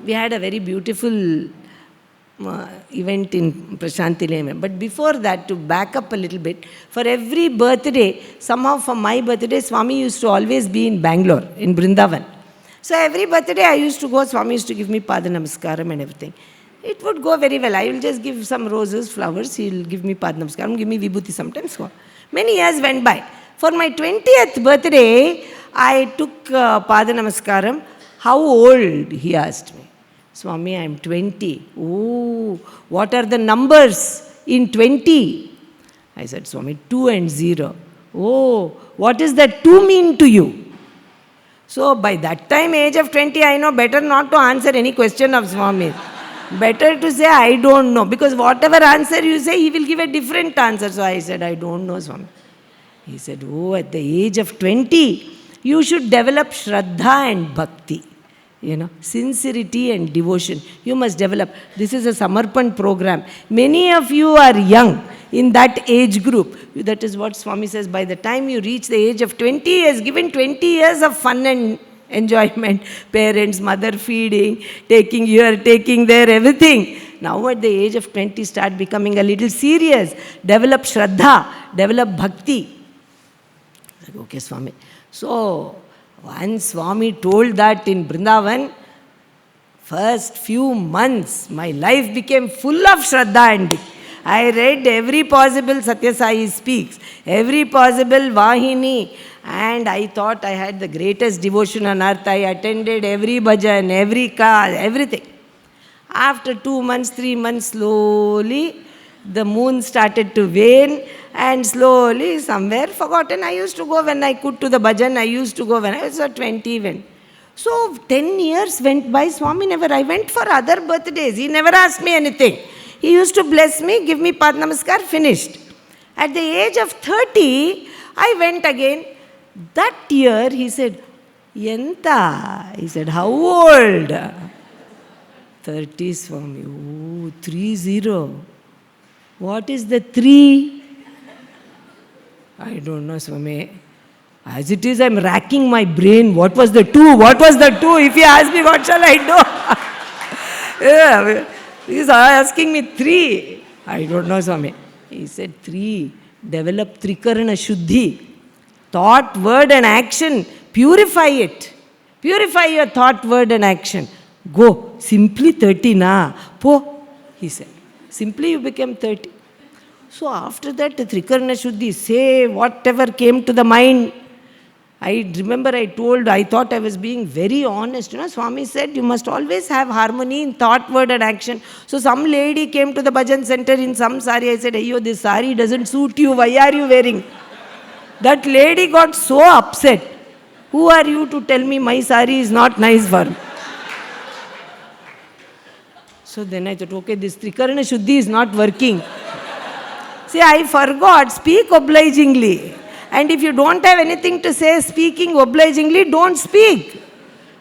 we had a very beautiful event in Prashanti Nilayam. But before that, to back up a little bit, for every birthday, somehow for my birthday, Swami used to always be in Bangalore, in Brindavan. So every birthday I used to go, Swami used to give me Pada Namaskaram and everything. It would go very well. I will just give some roses, flowers, he will give me Pada Namaskaram, give me Vibhuti sometimes. Many years went by. For my 20th birthday, I took Pada Namaskaram. How old? He asked me. Swami, I am 20. Oh, what are the numbers in 20? I said, Swami, 2 and 0. Oh, what does that 2 mean to you? So by that time, age of 20, I know better not to answer any question of Swami. Better to say, I don't know. Because whatever answer you say, he will give a different answer. So I said, I don't know, Swami. He said, oh, at the age of 20, you should develop Shraddha and Bhakti. Sincerity and devotion. You must develop. This is a Samarpan program. Many of you are young in that age group. That is what Swami says. By the time you reach the age of 20, he has given 20 years of fun and enjoyment. Parents, mother feeding, taking here, taking there, everything. Now at the age of 20, start becoming a little serious. Develop Shraddha, develop Bhakti. Okay, Swami. So, once Swami told that in Brindavan, first few months, my life became full of Shraddha and Bhakti. I read every possible Satya Sai speaks, every possible Vahini, and I thought I had the greatest devotion on earth. I attended every bhajan, every car, everything. After 2 months, 3 months, slowly, the moon started to wane, and slowly, somewhere forgotten. I used to go when I could to the bhajan. I used to go when I was 20 even. So 10 years went by. Swami never. I went for other birthdays. He never asked me anything. He used to bless me, give me Pada Namaskar, finished. At the age of 30, I went again. That year, he said, Yenta? He said, how old? 30, Swami. Oh, 30. What is the 3? I don't know, Swami. As it is, I'm racking my brain. What was the 2? What was the 2? If you ask me, what shall I do? Yeah, he's asking me 3. I don't know, Swami. He said 3. Develop Trikarana Shuddhi. Thought, word and action. Purify it. Purify your thought, word and action. Go. Simply 30 na. Po. He said. Simply you became 30. So after that, the Trikarana Shuddhi, say whatever came to the mind. I remember I thought I was being very honest. Swami said, you must always have harmony in thought, word and action. So some lady came to the bhajan center in some sari. I said, Ayyo, this sari doesn't suit you. Why are you wearing? That lady got so upset. Who are you to tell me my sari is not nice for me? So then I thought, okay, this Trikarana Shuddhi is not working. See, I forgot, speak obligingly. And if you don't have anything to say, speaking obligingly, don't speak.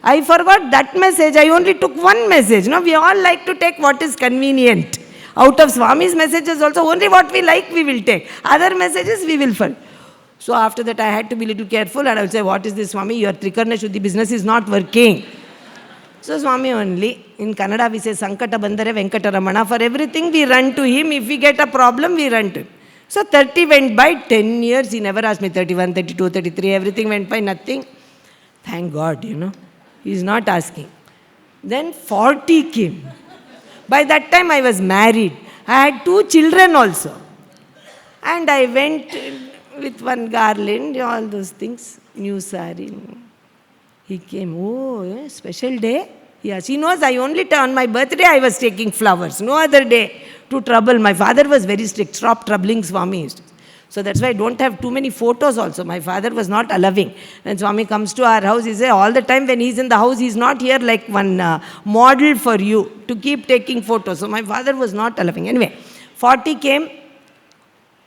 I forgot that message. I only took one message. We all like to take what is convenient. Out of Swami's messages also, only what we like we will take. Other messages we will follow. So after that, I had to be a little careful and I would say, what is this, Swami? Your Trikarana Shuddhi business is not working. So Swami only, in Kannada we say, Sankata Bandhare Venkata Ramana. For everything we run to him. If we get a problem, we run to him. So 30 went by, 10 years, he never asked me, 31, 32, 33, everything went by, nothing. Thank God, He's not asking. Then 40 came. By that time I was married. I had 2 children also. And I went with one garland, all those things, new sari. He came, oh, special day? Yes, he knows I only, on my birthday I was taking flowers, no other day to trouble. My father was very strict, stop troubling Swami. So that's why I don't have too many photos also. My father was not allowing. When Swami comes to our house, he says, all the time when he's in the house, he's not here like one model for you to keep taking photos. So my father was not allowing. Anyway, 40 came.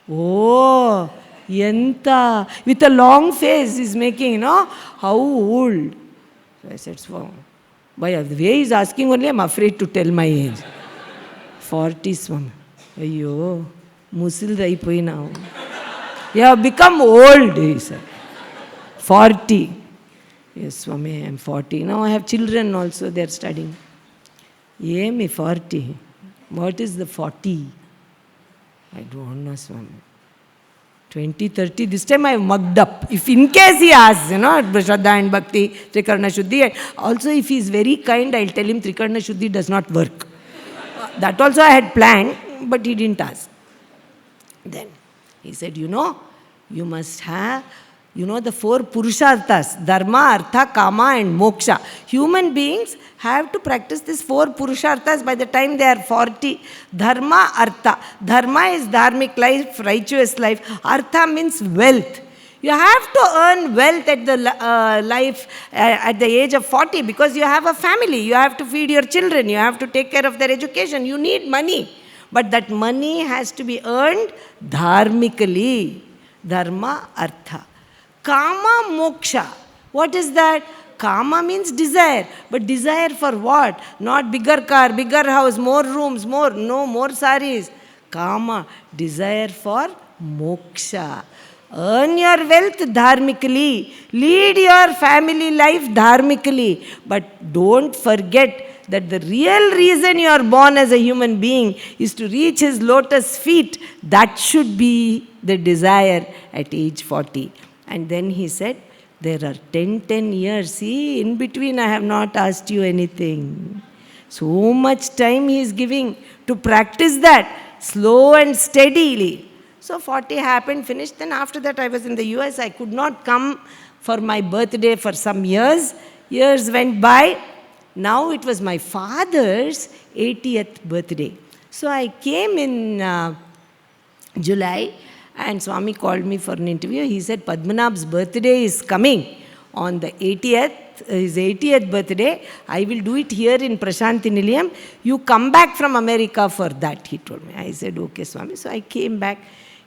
Oh, Yenta. With a long face he's making, how old? So I said, Swami. By the way he's asking only, I'm afraid to tell my age. 40, Swami. Ayyo, musil poi now. You have become old, he said. 40. Yes, Swami, I'm 40. Now I have children also, they're studying. Yemi 40. What is the 40? I don't know, Swami. 20, 30, this time I have mugged up. If in case he asks, Shraddha and Bhakti, Trikarna Shuddhi. And also if he is very kind, I'll tell him Trikarna Shuddhi does not work. That also I had planned, but he didn't ask. Then he said, you must have, the 4 Purusharthas, Dharma, Artha, Kama and Moksha. Human beings have to practice these 4 Purusharthas by the time they are 40. Dharma, Artha. Dharma is dharmic life, righteous life. Artha means wealth. You have to earn wealth at the at the age of 40 because you have a family. You have to feed your children. You have to take care of their education. You need money. But that money has to be earned dharmically. Dharma, Artha. Kama, Moksha. What is that? Kama means desire. But desire for what? Not bigger car, bigger house, more rooms, more saris. Kama, desire for moksha. Earn your wealth dharmically. Lead your family life dharmically. But don't forget that the real reason you are born as a human being is to reach his lotus feet. That should be the desire at age 40. And then he said, there are 10 years. See, in between I have not asked you anything. So much time he is giving to practice that, slow and steadily. So 40 happened, finished. Then after that I was in the US. I could not come for my birthday for some years. Years went by. Now it was my father's 80th birthday. So I came in July. And Swami called me for an interview. He said, Padmanabh's birthday is coming on the 80th, his 80th birthday. I will do it here in Prashanthi Nilayam. You come back from America for that, he told me. I said, okay, Swami. So I came back.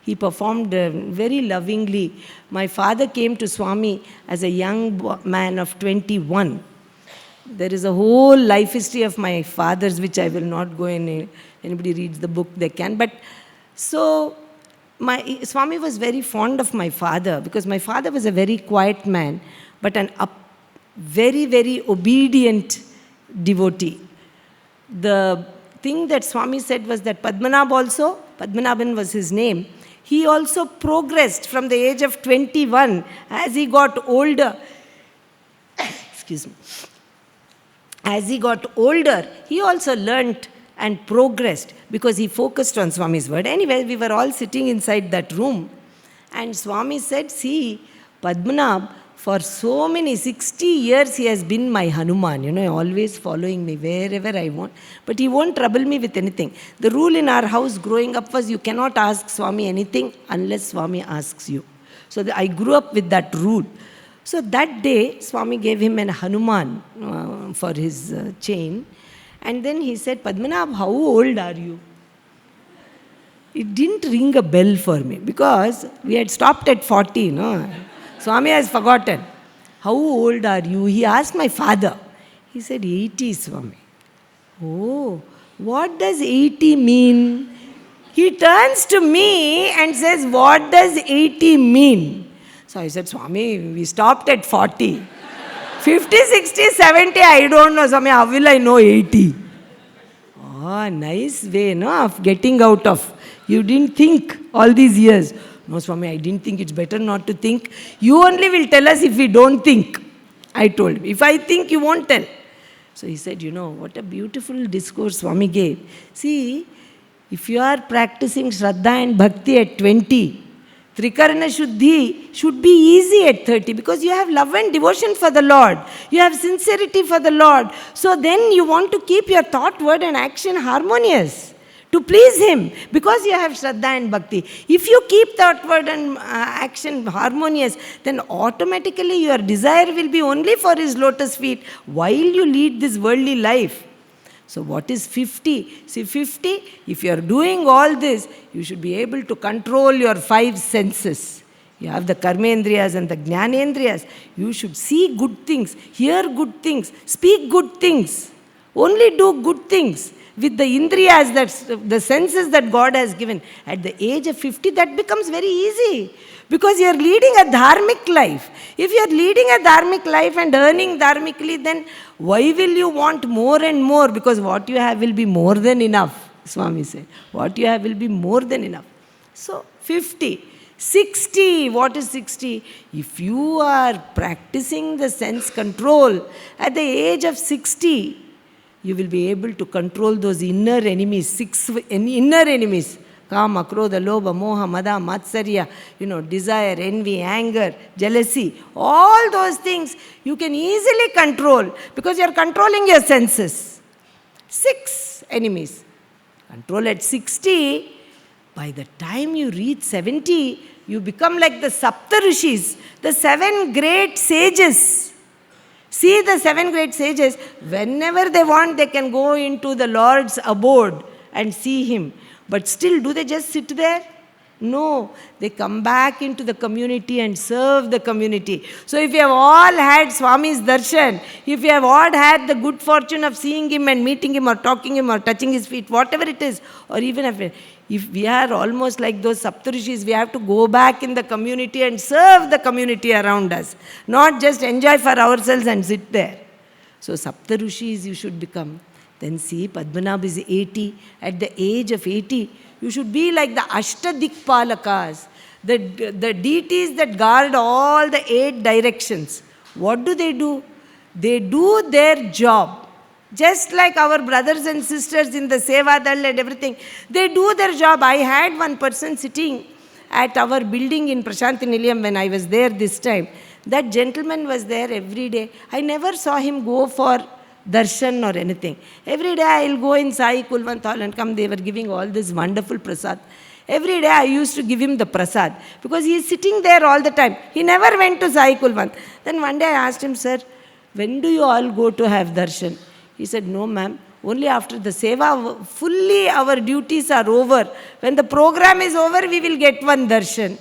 He performed very lovingly. My father came to Swami as a young man of 21. There is a whole life history of my father's, which I will not go in. Anybody reads the book, they can. But so Swami was very fond of my father because my father was a very quiet man, but very, very obedient devotee. The thing that Swami said was that Padmanabhan was his name, he also progressed from the age of 21 as he got older. Excuse me. As he got older, he also learnt and progressed because he focused on Swami's word. Anyway, we were all sitting inside that room and Swami said, see, Padmanabh, for so many 60 years he has been my Hanuman, always following me wherever I want. But he won't trouble me with anything. The rule in our house growing up was you cannot ask Swami anything unless Swami asks you. So I grew up with that rule. So that day, Swami gave him an Hanuman for his chain. And then he said, Padmanabh, how old are you? It didn't ring a bell for me because we had stopped at 40. Swami has forgotten. How old are you? He asked my father. He said, 80, Swami. Oh, what does 80 mean? He turns to me and says, what does 80 mean? So I said, Swami, we stopped at 40. 50, 60, 70, I don't know, Swami. How will I know 80? Oh, nice way, of getting out of. You didn't think all these years. No, Swami, I didn't think. It's better not to think. You only will tell us if we don't think. I told him. If I think, you won't tell. So he said, what a beautiful discourse Swami gave. See, if you are practicing Shraddha and Bhakti at 20, Trikarna Shuddhi should be easy at 30 because you have love and devotion for the Lord. You have sincerity for the Lord. So then you want to keep your thought, word and action harmonious to please Him because you have Shraddha and Bhakti. If you keep thought, word and action harmonious, then automatically your desire will be only for His lotus feet while you lead this worldly life. So what is 50? See, 50, if you are doing all this, you should be able to control your 5 senses. You have the karmendriyas and the jnanendriyas. You should see good things, hear good things, speak good things. Only do good things with the indriyas, that's the senses that God has given. At the age of 50, that becomes very easy because you are leading a dharmic life. If you are leading a dharmic life and earning dharmically, then why will you want more and more? Because what you have will be more than enough. Swami said. What you have will be more than enough. So 50. 60. What is 60? If you are practicing the sense control at the age of 60, you will be able to control those inner enemies, inner enemies. Kama, Krodha, Lobha, Moha, Mada, Matsarya, desire, envy, anger, jealousy. All those things you can easily control because you are controlling your senses. 6 enemies. Control at 60. By the time you reach 70, you become like the Saptarishis, the 7 great sages. See the 7 great sages, whenever they want, they can go into the Lord's abode and see Him. But still, do they just sit there? No, they come back into the community and serve the community. So if you have all had Swami's darshan, if you have all had the good fortune of seeing him and meeting him or talking him or touching his feet, whatever it is, or even if we are almost like those Saptarishis, we have to go back in the community and serve the community around us, not just enjoy for ourselves and sit there. So Saptarishis you should become. Then see, Padmanabh is 80. At the age of 80, you should be like the Ashtadikpalakas, the deities that guard all the 8 directions. What do? They do their job. Just like our brothers and sisters in the Seva Dal and everything, they do their job. I had one person sitting at our building in Prasanthi Nilayam when I was there this time. That gentleman was there every day. I never saw him go for darshan or anything. Every day I will go in Sai Kulwant Hall and come. They were giving all this wonderful prasad. Every day I used to give him the prasad because he is sitting there all the time. He never went to Sai Kulwant. Then one day I asked him, sir, when do you all go to have darshan? He said, no ma'am, only after the seva, fully our duties are over. When the program is over, we will get one darshan.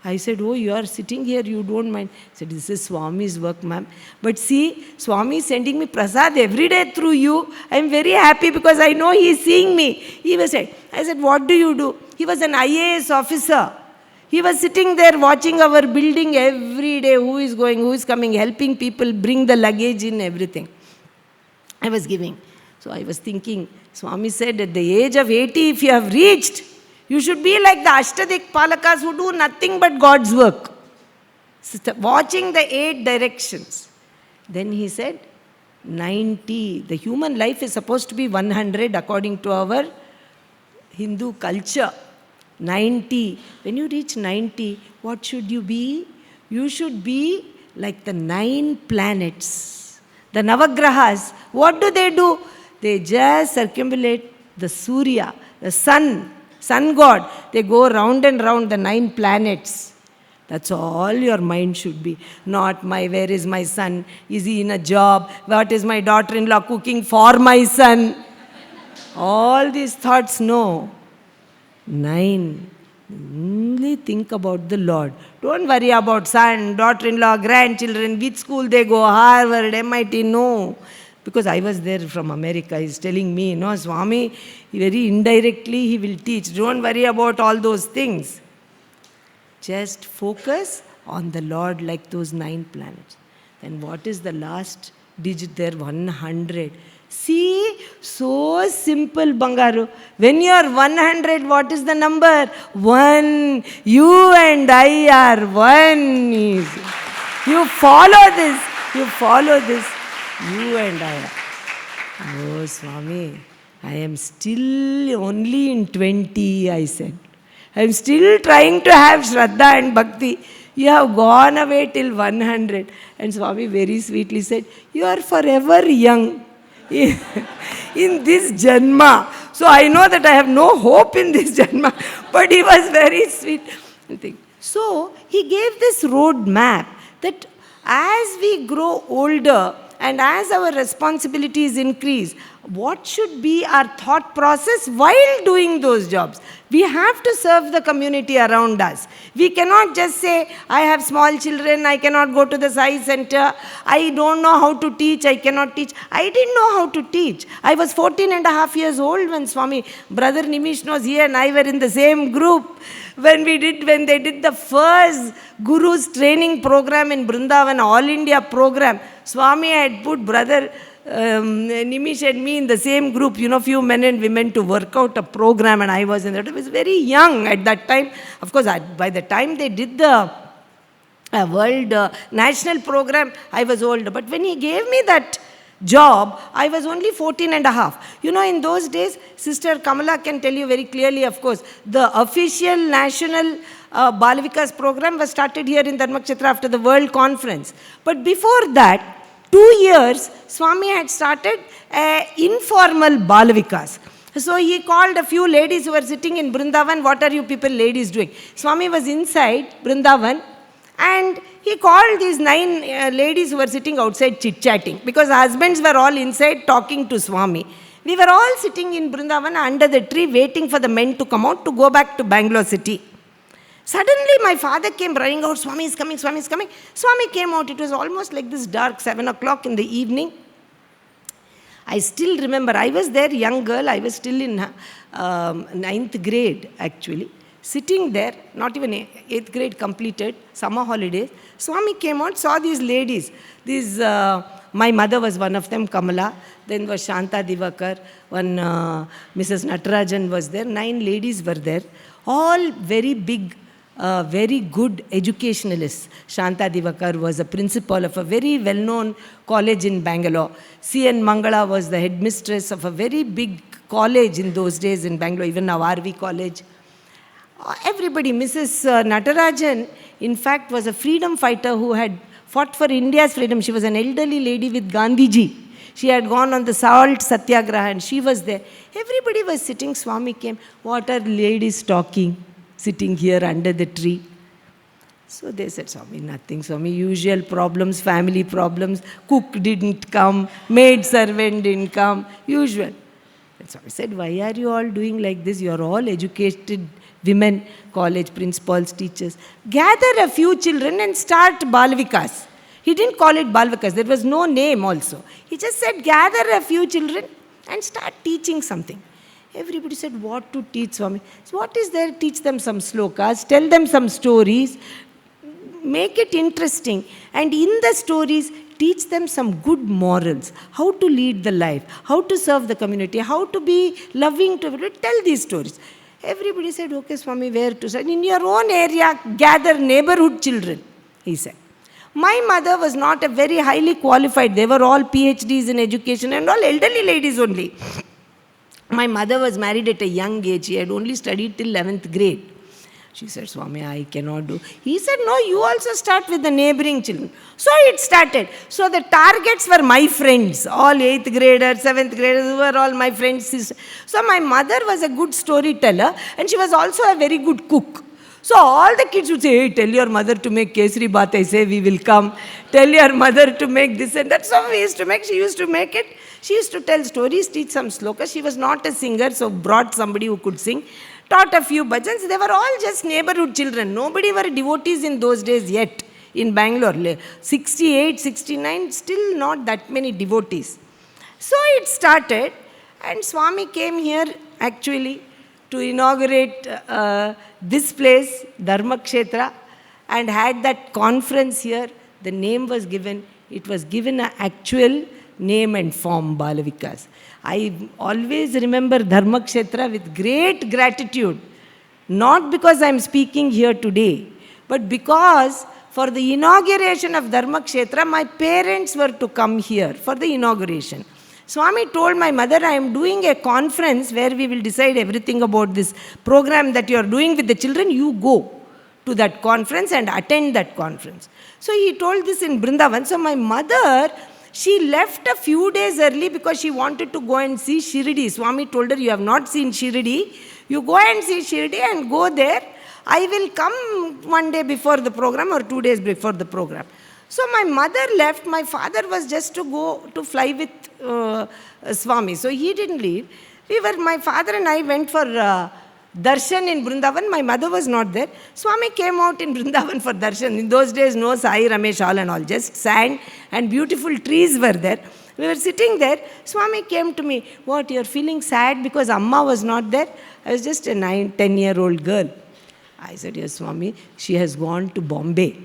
I said, oh, you are sitting here, you don't mind. He said, this is Swami's work, ma'am. But see, Swami is sending me prasad every day through you. I am very happy because I know he is seeing me. He was saying, I said, what do you do? He was an IAS officer. He was sitting there watching our building every day, who is going, who is coming, helping people bring the luggage in, everything. I was giving. So I was thinking, Swami said, at the age of 80, if you have reached, you should be like the Ashtadikpalakas who do nothing but God's work. Watching the 8 directions. Then he said, 90. The human life is supposed to be 100 according to our Hindu culture. 90. When you reach 90, what should you be? You should be like the 9 planets. The Navagrahas. What do? They just circumambulate the Surya, the sun god. They go round and round the 9 planets. That's all your mind should be. Not where is my son? Is he in a job? What is my daughter-in-law cooking for my son? All these thoughts, no. 9. Only think about the Lord. Don't worry about son, daughter-in-law, grandchildren, which school they go, Harvard, MIT, no. Because I was there from America, he's telling me, no, Swami, very indirectly he will teach. Don't worry about all those things. Just focus on the Lord like those 9 planets. Then what is the last digit there? 100. See, so simple, Bangaru. When you are 100, what is the number? 1. You and I are 1. You follow this. You follow this. You and I. Oh, Swami, I am still only in 20, I said. I am still trying to have Shraddha and Bhakti. You have gone away till 100. And Swami very sweetly said, you are forever young in this Janma. So I know that I have no hope in this Janma. But he was very sweet. So he gave this road map that as we grow older, and as our responsibilities increase, what should be our thought process while doing those jobs? We have to serve the community around us. We cannot just say, I have small children, I cannot go to the Sai center, I don't know how to teach, I cannot teach. I didn't know how to teach. I was 14 and a half years old when Swami, Brother Nimish knows, he and I were in the same group. When they did the first Guru's training program in Brindavan, All India program, Swami had put Brother Nimish and me in the same group, few men and women to work out a program, and I was in that. I was very young at that time. Of course, by the time they did the world national program, I was older. But when he gave me that job, I was only 14 and a half. In those days, Sister Kamala can tell you very clearly, of course, the official national Bal Vikas program was started here in Dharmakshetra after the World Conference. But before that, 2 years, Swami had started informal Bal Vikas. So he called a few ladies who were sitting in Brindavan. What are you people ladies doing? Swami was inside Brindavan, and he called these 9 ladies who were sitting outside chit-chatting, because husbands were all inside talking to Swami. We were all sitting in Brindavan under the tree waiting for the men to come out to go back to Bangalore city. Suddenly my father came running out, Swami is coming, Swami is coming. Swami came out, it was almost like this dark, 7 o'clock in the evening. I still remember, I was there, young girl, I was still in 9th grade actually. Sitting there, not even 8th grade completed, summer holidays. Swami came out, saw these ladies. My mother was one of them, Kamala. Then was Shanta Divakar. One Mrs. Natarajan was there. 9 ladies were there. All very big, very good educationalists. Shanta Divakar was a principal of a very well-known college in Bangalore. C.N. Mangala was the headmistress of a very big college in those days in Bangalore, even now RV College. Everybody, Mrs. Natarajan, in fact, was a freedom fighter who had fought for India's freedom. She was an elderly lady with Gandhiji. She had gone on the salt satyagraha and she was there. Everybody was sitting. Swami came. What are ladies talking? Sitting here under the tree. So they said, Swami, nothing. Swami, usual problems, family problems. Cook didn't come. Maid servant didn't come. Usual. And Swami said, why are you all doing like this? You are all educated women, college principals, teachers. Gather a few children and start Bal Vikas. He didn't call it Bal Vikas. There was no name also. He just said, gather a few children and start teaching something. Everybody said, what to teach, Swami? So what is there? Teach them some slokas, tell them some stories, make it interesting. And in the stories, teach them some good morals, how to lead the life, how to serve the community, how to be loving to everybody. Tell these stories. Everybody said, okay, Swami, where to start? In your own area, gather neighborhood children, he said. My mother was not a very highly qualified. They were all PhDs in education and all elderly ladies only. My mother was married at a young age. She had only studied till 11th grade. She said, Swami, I cannot do. He said, no, you also start with the neighboring children. So it started. So the targets were my friends, all 8th graders, 7th graders, who were all my friends. So my mother was a good storyteller and she was also a very good cook. So all the kids would say, hey, tell your mother to make kesari baat, I say we will come. Tell your mother to make this, and that's how we used to make. She used to make it. She used to tell stories, teach some slokas. She was not a singer, so brought somebody who could sing. Taught a few bhajans. They were all just neighborhood children. Nobody were devotees in those days yet in Bangalore. 68, 69, still not that many devotees. So it started, and Swami came here actually to inaugurate this place, Dharmakshetra, and had that conference here. The name was given. It was given an actual name and form, Bal Vikas. I always remember Dharmakshetra with great gratitude, not because I am speaking here today, but because for the inauguration of Dharmakshetra, my parents were to come here for the inauguration. Swami told my mother, I am doing a conference where we will decide everything about this program that you are doing with the children. You go to that conference and attend that conference. So he told this in Brindavan. So my mother, she left a few days early because she wanted to go and see Shirdi. Swami told her, you have not seen Shirdi. You go and see Shirdi and go there. I will come one day before the program or 2 days before the program. So my mother left. My father was just to go to fly with Swami. So he didn't leave. My father and I went for darshan in Brindavan. My mother was not there. Swami came out in Brindavan for darshan. In those days, no Sai, Ramesh, all and all. Just sand and beautiful trees were there. We were sitting there. Swami came to me. What, you're feeling sad because Amma was not there? I was just a 9, 10-year-old girl. I said, yes, Swami. She has gone to Bombay.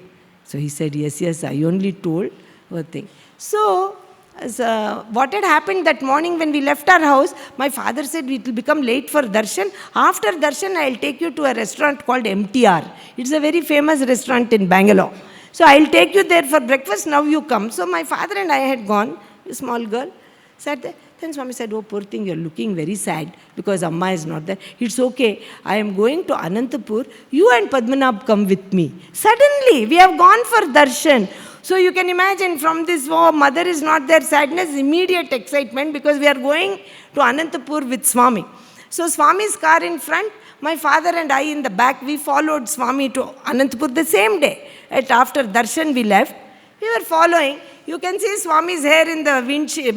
So he said, yes, I only told one thing. So What had happened that morning when we left our house, my father said it will become late for darshan. After darshan, I'll take you to a restaurant called MTR. It's a very famous restaurant in Bangalore. So I'll take you there for breakfast, now you come. So my father and I had gone, a small girl, sat there. Then Swami said, oh poor thing, you're looking very sad because Amma is not there. It's okay, I am going to Anantapur, you and Padmanabh come with me. Suddenly, we have gone for darshan. So you can imagine from this, oh, mother is not there, sadness, immediate excitement because we are going to Anantapur with Swami. So Swami's car in front, my father and I in the back, we followed Swami to Anantapur the same day. After darshan we left, we were following. You can see Swami's hair in the windshield.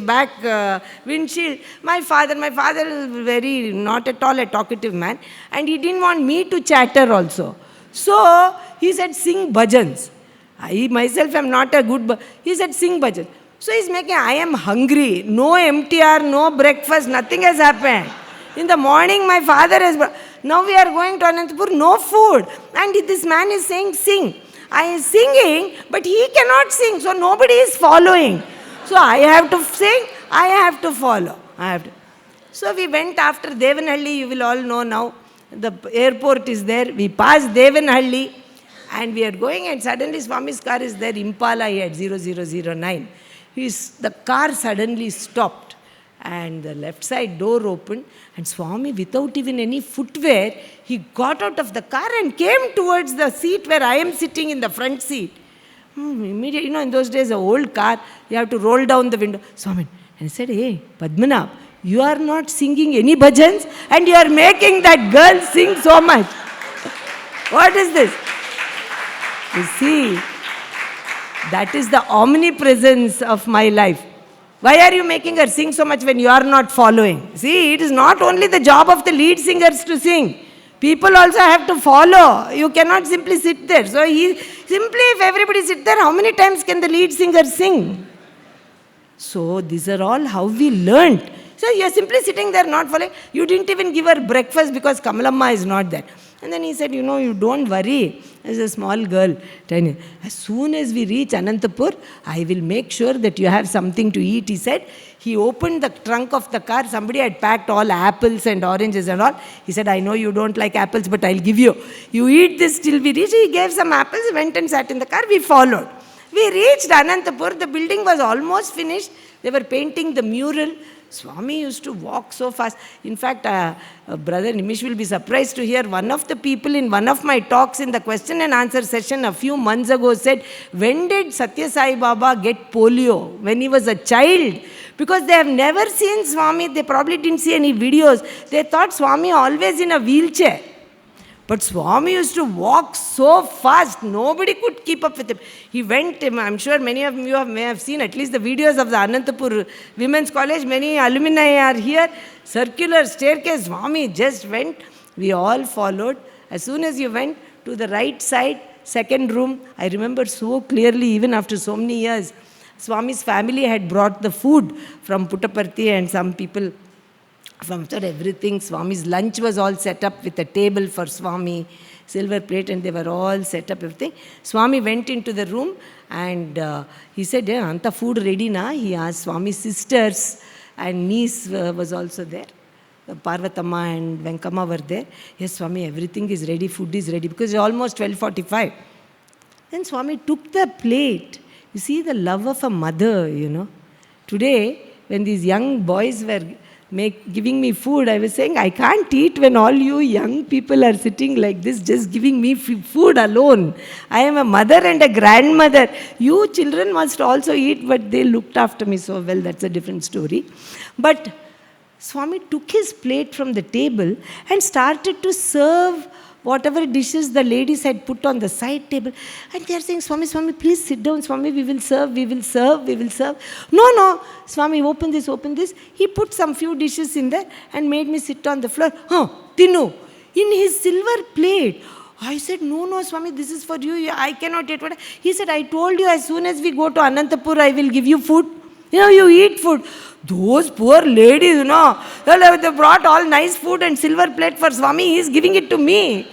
My father is very, not at all a talkative man. And he didn't want me to chatter also. So he said, sing bhajans. I myself am not a good, he said, sing bhajans. So he's making, I am hungry. No MTR, no breakfast, nothing has happened. In the morning, my father has, now we are going to Anantapur, no food. And this man is saying, sing. I am singing, but he cannot sing, so nobody is following. So I have to sing, I have to follow. So we went after Devanhalli, you will all know now. The airport is there. We passed Devanhalli and we are going and suddenly Swami's car is there, Impala he had 0009. The car suddenly stopped and the left side door opened and Swami, without even any footwear, he got out of the car and came towards the seat where I am sitting in the front seat. Immediately, in those days, an old car, you have to roll down the window. Swami, and he said, hey, Padmanabh, you are not singing any bhajans and you are making that girl sing so much. What is this? You see, that is the omnipresence of my life. Why are you making her sing so much when you are not following? See, it is not only the job of the lead singers to sing. People also have to follow. You cannot simply sit there. So if everybody sit there, how many times can the lead singer sing? So these are all how we learned. So you are simply sitting there not following. You didn't even give her breakfast because Kamalamma is not there. And then he said, you don't worry. As a small girl, as soon as we reach Anantapur, I will make sure that you have something to eat, he said. He opened the trunk of the car. Somebody had packed all apples and oranges and all. He said, I know you don't like apples, but I'll give you. You eat this till we reach. He gave some apples, went and sat in the car. We followed. We reached Anantapur. The building was almost finished. They were painting the mural. Swami used to walk so fast. In fact, Brother Nimish will be surprised to hear one of the people in one of my talks in the question and answer session a few months ago said, when did Satya Sai Baba get polio? When he was a child. Because they have never seen Swami, they probably didn't see any videos. They thought Swami always in a wheelchair. But Swami used to walk so fast, nobody could keep up with him. He went, I'm sure many of you may have seen at least the videos of the Anantapur Women's College. Many alumni are here. Circular staircase, Swami just went. We all followed. As soon as you went to the right side, second room, I remember so clearly, even after so many years, Swami's family had brought the food from Puttaparthi and some people from everything. Swami's lunch was all set up with a table for Swami, silver plate, and they were all set up, everything. Swami went into the room and he said, Anta food ready na? He asked Swami's sisters and niece was also there. Parvatama and Venkama were there. Yes, Swami, everything is ready, food is ready, because it's almost 12:45. Then Swami took the plate. You see the love of a mother, Today, when these young boys were giving me food, I was saying, I can't eat when all you young people are sitting like this, just giving me food alone. I am a mother and a grandmother. You children must also eat, but they looked after me so well. That's a different story. But Swami took his plate from the table and started to serve whatever dishes the ladies had put on the side table. And they are saying, Swami, please sit down. Swami, we will serve. No, Swami, open this. He put some few dishes in there and made me sit on the floor. Tinu, in his silver plate. I said, no, Swami, this is for you. I cannot eat. He said, I told you as soon as we go to Anantapur, I will give you food. You eat food. Those poor ladies, they brought all nice food and silver plate for Swami. He is giving it to me.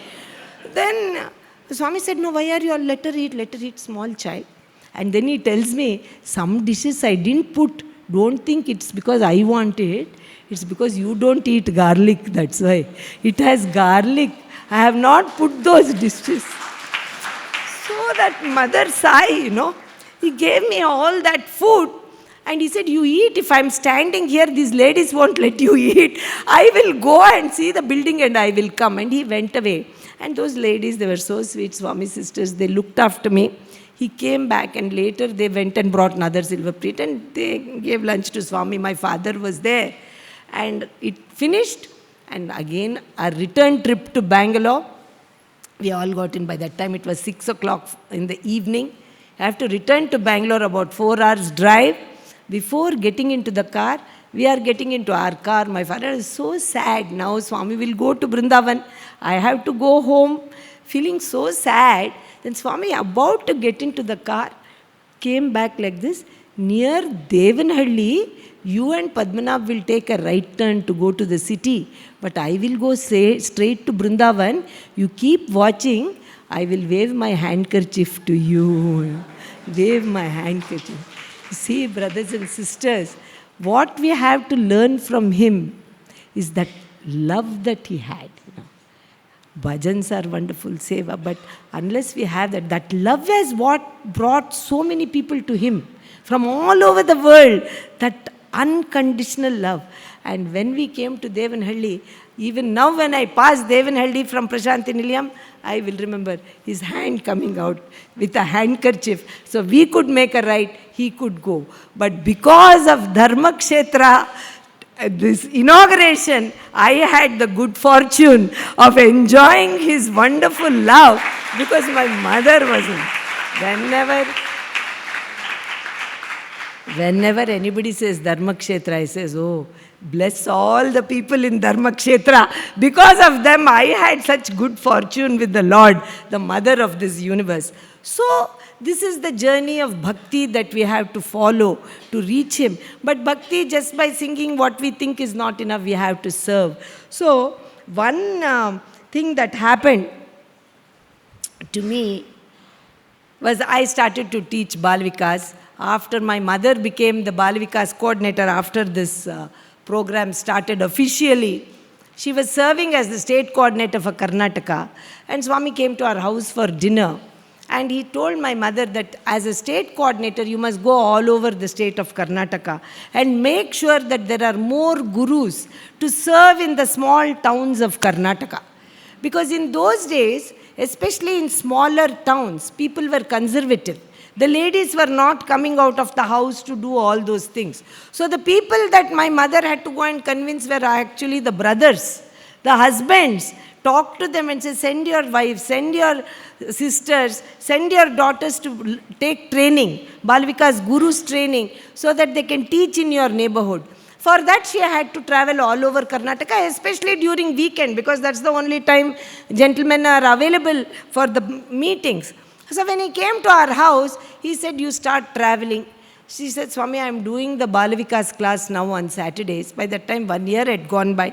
Then Swami said, no, why are you all, let her eat, small child. And then he tells me, some dishes I didn't put don't think it's because I want it. It's because you don't eat garlic, that's why. It has garlic. I have not put those dishes. So that Mother Sai, he gave me all that food. And he said, you eat. If I'm standing here, these ladies won't let you eat. I will go and see the building and I will come. And he went away. And those ladies, they were so sweet, Swami sisters. They looked after me. He came back and later they went and brought another silver plate and they gave lunch to Swami. My father was there. And it finished. And again, our return trip to Bangalore. We all got in by that time. It was 6 o'clock in the evening. I have to return to Bangalore, about 4 hours drive. Before getting into the car, we are getting into our car. My father is so sad. Now Swami will go to Vrindavan. I have to go home, feeling so sad. Then Swami, about to get into the car, came back like this. Near Devanhalli, you and Padmanabh will take a right turn to go to the city. But I will go straight to Vrindavan. You keep watching. I will wave my handkerchief to you. Wave my handkerchief. See, brothers and sisters, what we have to learn from him is that love that he had. Bhajans are wonderful, seva, but unless we have that love is what brought so many people to him from all over the world, that unconditional love. And when we came to Devanhalli, even now when I pass Devanhalli from Prashanti Nilayam, I will remember his hand coming out with a handkerchief. So we could make a right, he could go. But because of Dharma Kshetra, this inauguration, I had the good fortune of enjoying his wonderful love because my mother wasn't. Whenever anybody says Dharma Kshetra, I says, oh, bless all the people in Dharma Kshetra. Because of them, I had such good fortune with the Lord, the mother of this universe. So, this is the journey of bhakti that we have to follow to reach him. But bhakti, just by singing what we think is not enough, we have to serve. So, one thing that happened to me was I started to teach Bal Vikas. After my mother became the Bal Vikas coordinator, after this program started officially, she was serving as the state coordinator for Karnataka. And Swami came to our house for dinner. And he told my mother that as a state coordinator, you must go all over the state of Karnataka and make sure that there are more gurus to serve in the small towns of Karnataka. Because in those days, especially in smaller towns, people were conservative. The ladies were not coming out of the house to do all those things. So the people that my mother had to go and convince were actually the brothers, the husbands. Talk to them and say, send your wives, send your sisters, send your daughters to take training, Bal Vikas Guru's training, so that they can teach in your neighborhood. For that, she had to travel all over Karnataka, especially during weekend, because that's the only time gentlemen are available for the meetings. So when he came to our house, he said, you start traveling. She said, Swami, I'm doing the Bal Vikas class now on Saturdays. By that time, 1 year had gone by.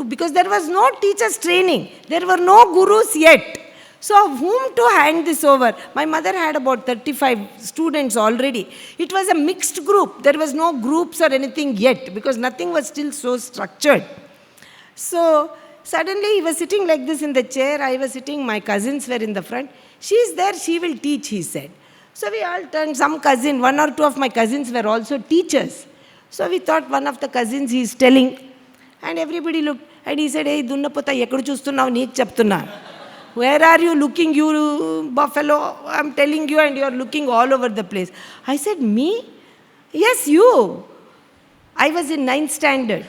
Because there was no teacher's training. There were no gurus yet. So whom to hand this over? My mother had about 35 students already. It was a mixed group. There was no groups or anything yet because nothing was still so structured. So suddenly he was sitting like this in the chair. I was sitting, my cousins were in the front. She's there, she will teach, he said. So we all turned, one or two of my cousins were also teachers. So we thought one of the cousins he is telling. And everybody looked and he said, hey, Dunnapota, ekkudu chustunnava neek cheptunna. Where are you looking, you buffalo? I'm telling you, and you're looking all over the place. I said, me? Yes, you. I was in 9th standard.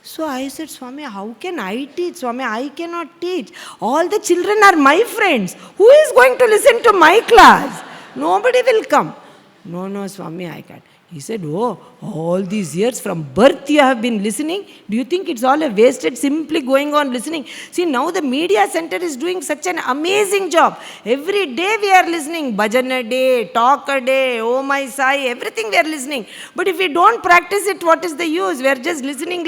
So I said, Swami, how can I teach? Swami, I cannot teach. All the children are my friends. Who is going to listen to my class? Nobody will come. No, Swami, I can't. He said, oh, all these years from birth you have been listening. Do you think it's all a wasted simply going on listening? See, now the media center is doing such an amazing job. Every day we are listening. Bhajan a day, talk a day, oh my Sai, everything we are listening. But if we don't practice it, what is the use? We are just listening.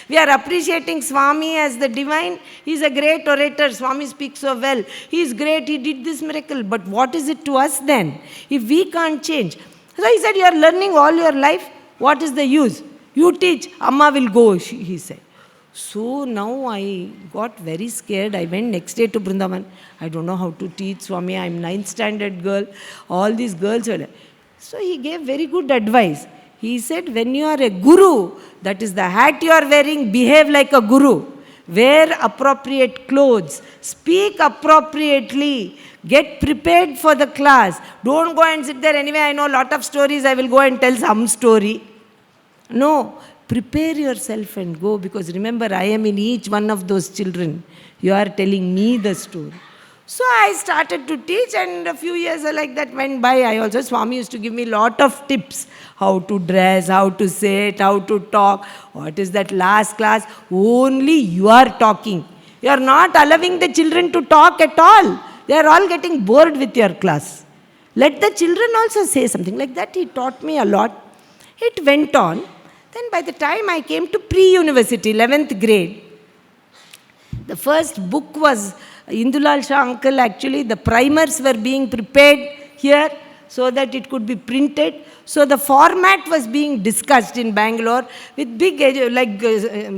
We are appreciating Swami as the divine. He is a great orator. Swami speaks so well. He is great. He did this miracle. But what is it to us then? If we can't change. So he said, you are learning all your life. What is the use? You teach, Amma will go, he said. So now I got very scared. I went next day to Brindavan. I don't know how to teach, Swami. I'm 9th standard girl. All these girls were like. So he gave very good advice. He said, when you are a guru, that is the hat you are wearing, behave like a guru. Wear appropriate clothes. Speak appropriately. Get prepared for the class. Don't go and sit there. Anyway, I know a lot of stories. I will go and tell some story. No. Prepare yourself and go, because remember, I am in each one of those children. You are telling me the story. So I started to teach, and a few years like that went by. I also, Swami used to give me a lot of tips. How to dress, how to sit, how to talk. What is that last class? Only you are talking. You are not allowing the children to talk at all. They are all getting bored with your class. Let the children also say something. Like that, he taught me a lot. It went on. Then by the time I came to pre-university, 11th grade, the first book was Indulal Shah uncle. Actually, the primers were being prepared here so that it could be printed. So the format was being discussed in Bangalore with big, like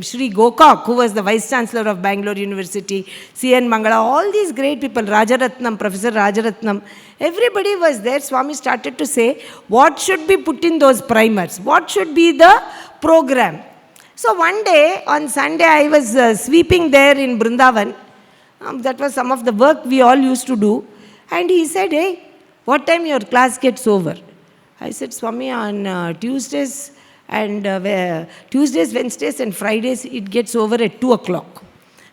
Sri Gokak, who was the Vice Chancellor of Bangalore University, C.N. Mangala, all these great people, Rajaratnam, Professor Rajaratnam, everybody was there. Swami started to say, what should be put in those primers? What should be the program? So one day, on Sunday, I was sweeping there in Brindavan. That was some of the work we all used to do. And he said, hey, what time your class gets over? I said, Swami, on Tuesdays, Wednesdays and Fridays, it gets over at 2 o'clock.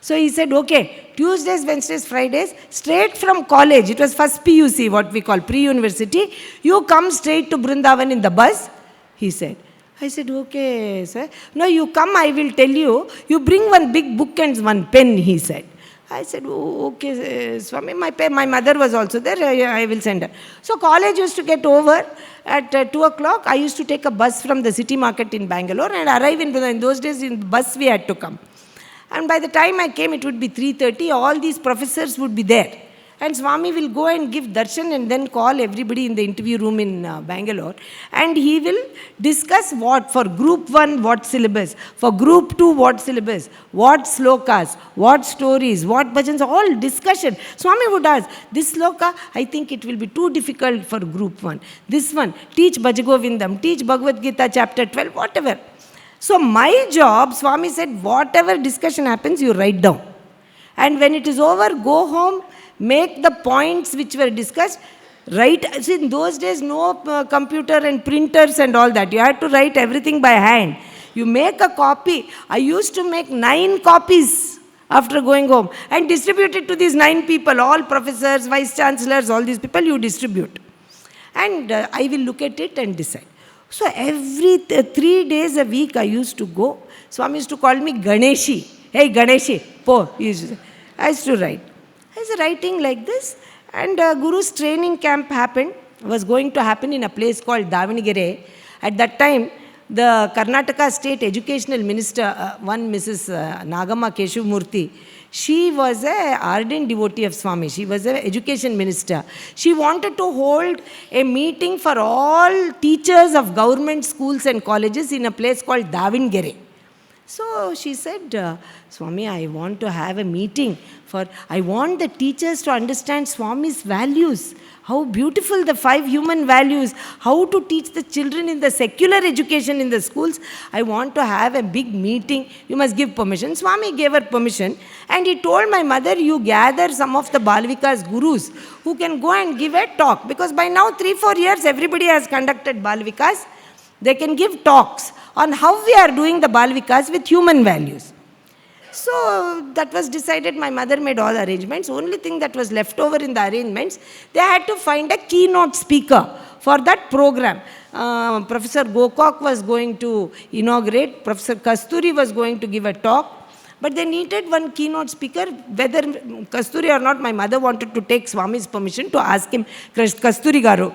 So he said, okay, Tuesdays, Wednesdays, Fridays, straight from college, it was first PUC, what we call pre-university, you come straight to Brindavan in the bus, he said. I said, okay, sir. No, you come, I will tell you. You bring one big book and one pen, he said. I said, oh, okay, Swami, my mother was also there, I will send her. So college used to get over at 2 o'clock. I used to take a bus from the city market in Bangalore and arrive in those days in the bus we had to come. And by the time I came, it would be 3:30, all these professors would be there. And Swami will go and give darshan and then call everybody in the interview room in Bangalore. And he will discuss what, for group 1, what syllabus, for group 2, what syllabus, what slokas, what stories, what bhajans, all discussion. Swami would ask, this sloka, I think it will be too difficult for group 1. This one, teach Bhajagovindam, teach Bhagavad Gita chapter 12, whatever. So my job, Swami said, whatever discussion happens, you write down. And when it is over, go home, make the points which were discussed, write. See, in those days, no computer and printers and all that. You had to write everything by hand. You make a copy. I used to make 9 copies after going home and distribute it to these 9 people, all professors, vice chancellors, all these people you distribute. And I will look at it and decide. So every 3 days a week I used to go. Swami used to call me Ganeshi. Hey Ganeshi, po. I used to write. I was writing like this, and Guru's training camp was going to happen in a place called Davanagere. At that time, the Karnataka State Educational Minister, one Mrs. Nagamma Keshuvamurthy, she was an ardent devotee of Swami. She was an education minister. She wanted to hold a meeting for all teachers of government schools and colleges in a place called Davanagere. So she said, Swami, I want to have a meeting I want the teachers to understand Swami's values, how beautiful the 5 human values, how to teach the children in the secular education in the schools. I want to have a big meeting. You must give permission. Swami gave her permission, and he told my mother, you gather some of the Balavikas gurus who can go and give a talk, because by now 3-4 years everybody has conducted Balavikas. They can give talks on how we are doing the Balavikas with human values. So that was decided. My mother made all arrangements. Only thing that was left over in the arrangements, they had to find a keynote speaker for that program. Professor Gokak was going to inaugurate. Professor Kasturi was going to give a talk. But they needed one keynote speaker. Whether Kasturi or not, my mother wanted to take Swami's permission to ask him, Kasturi Garu.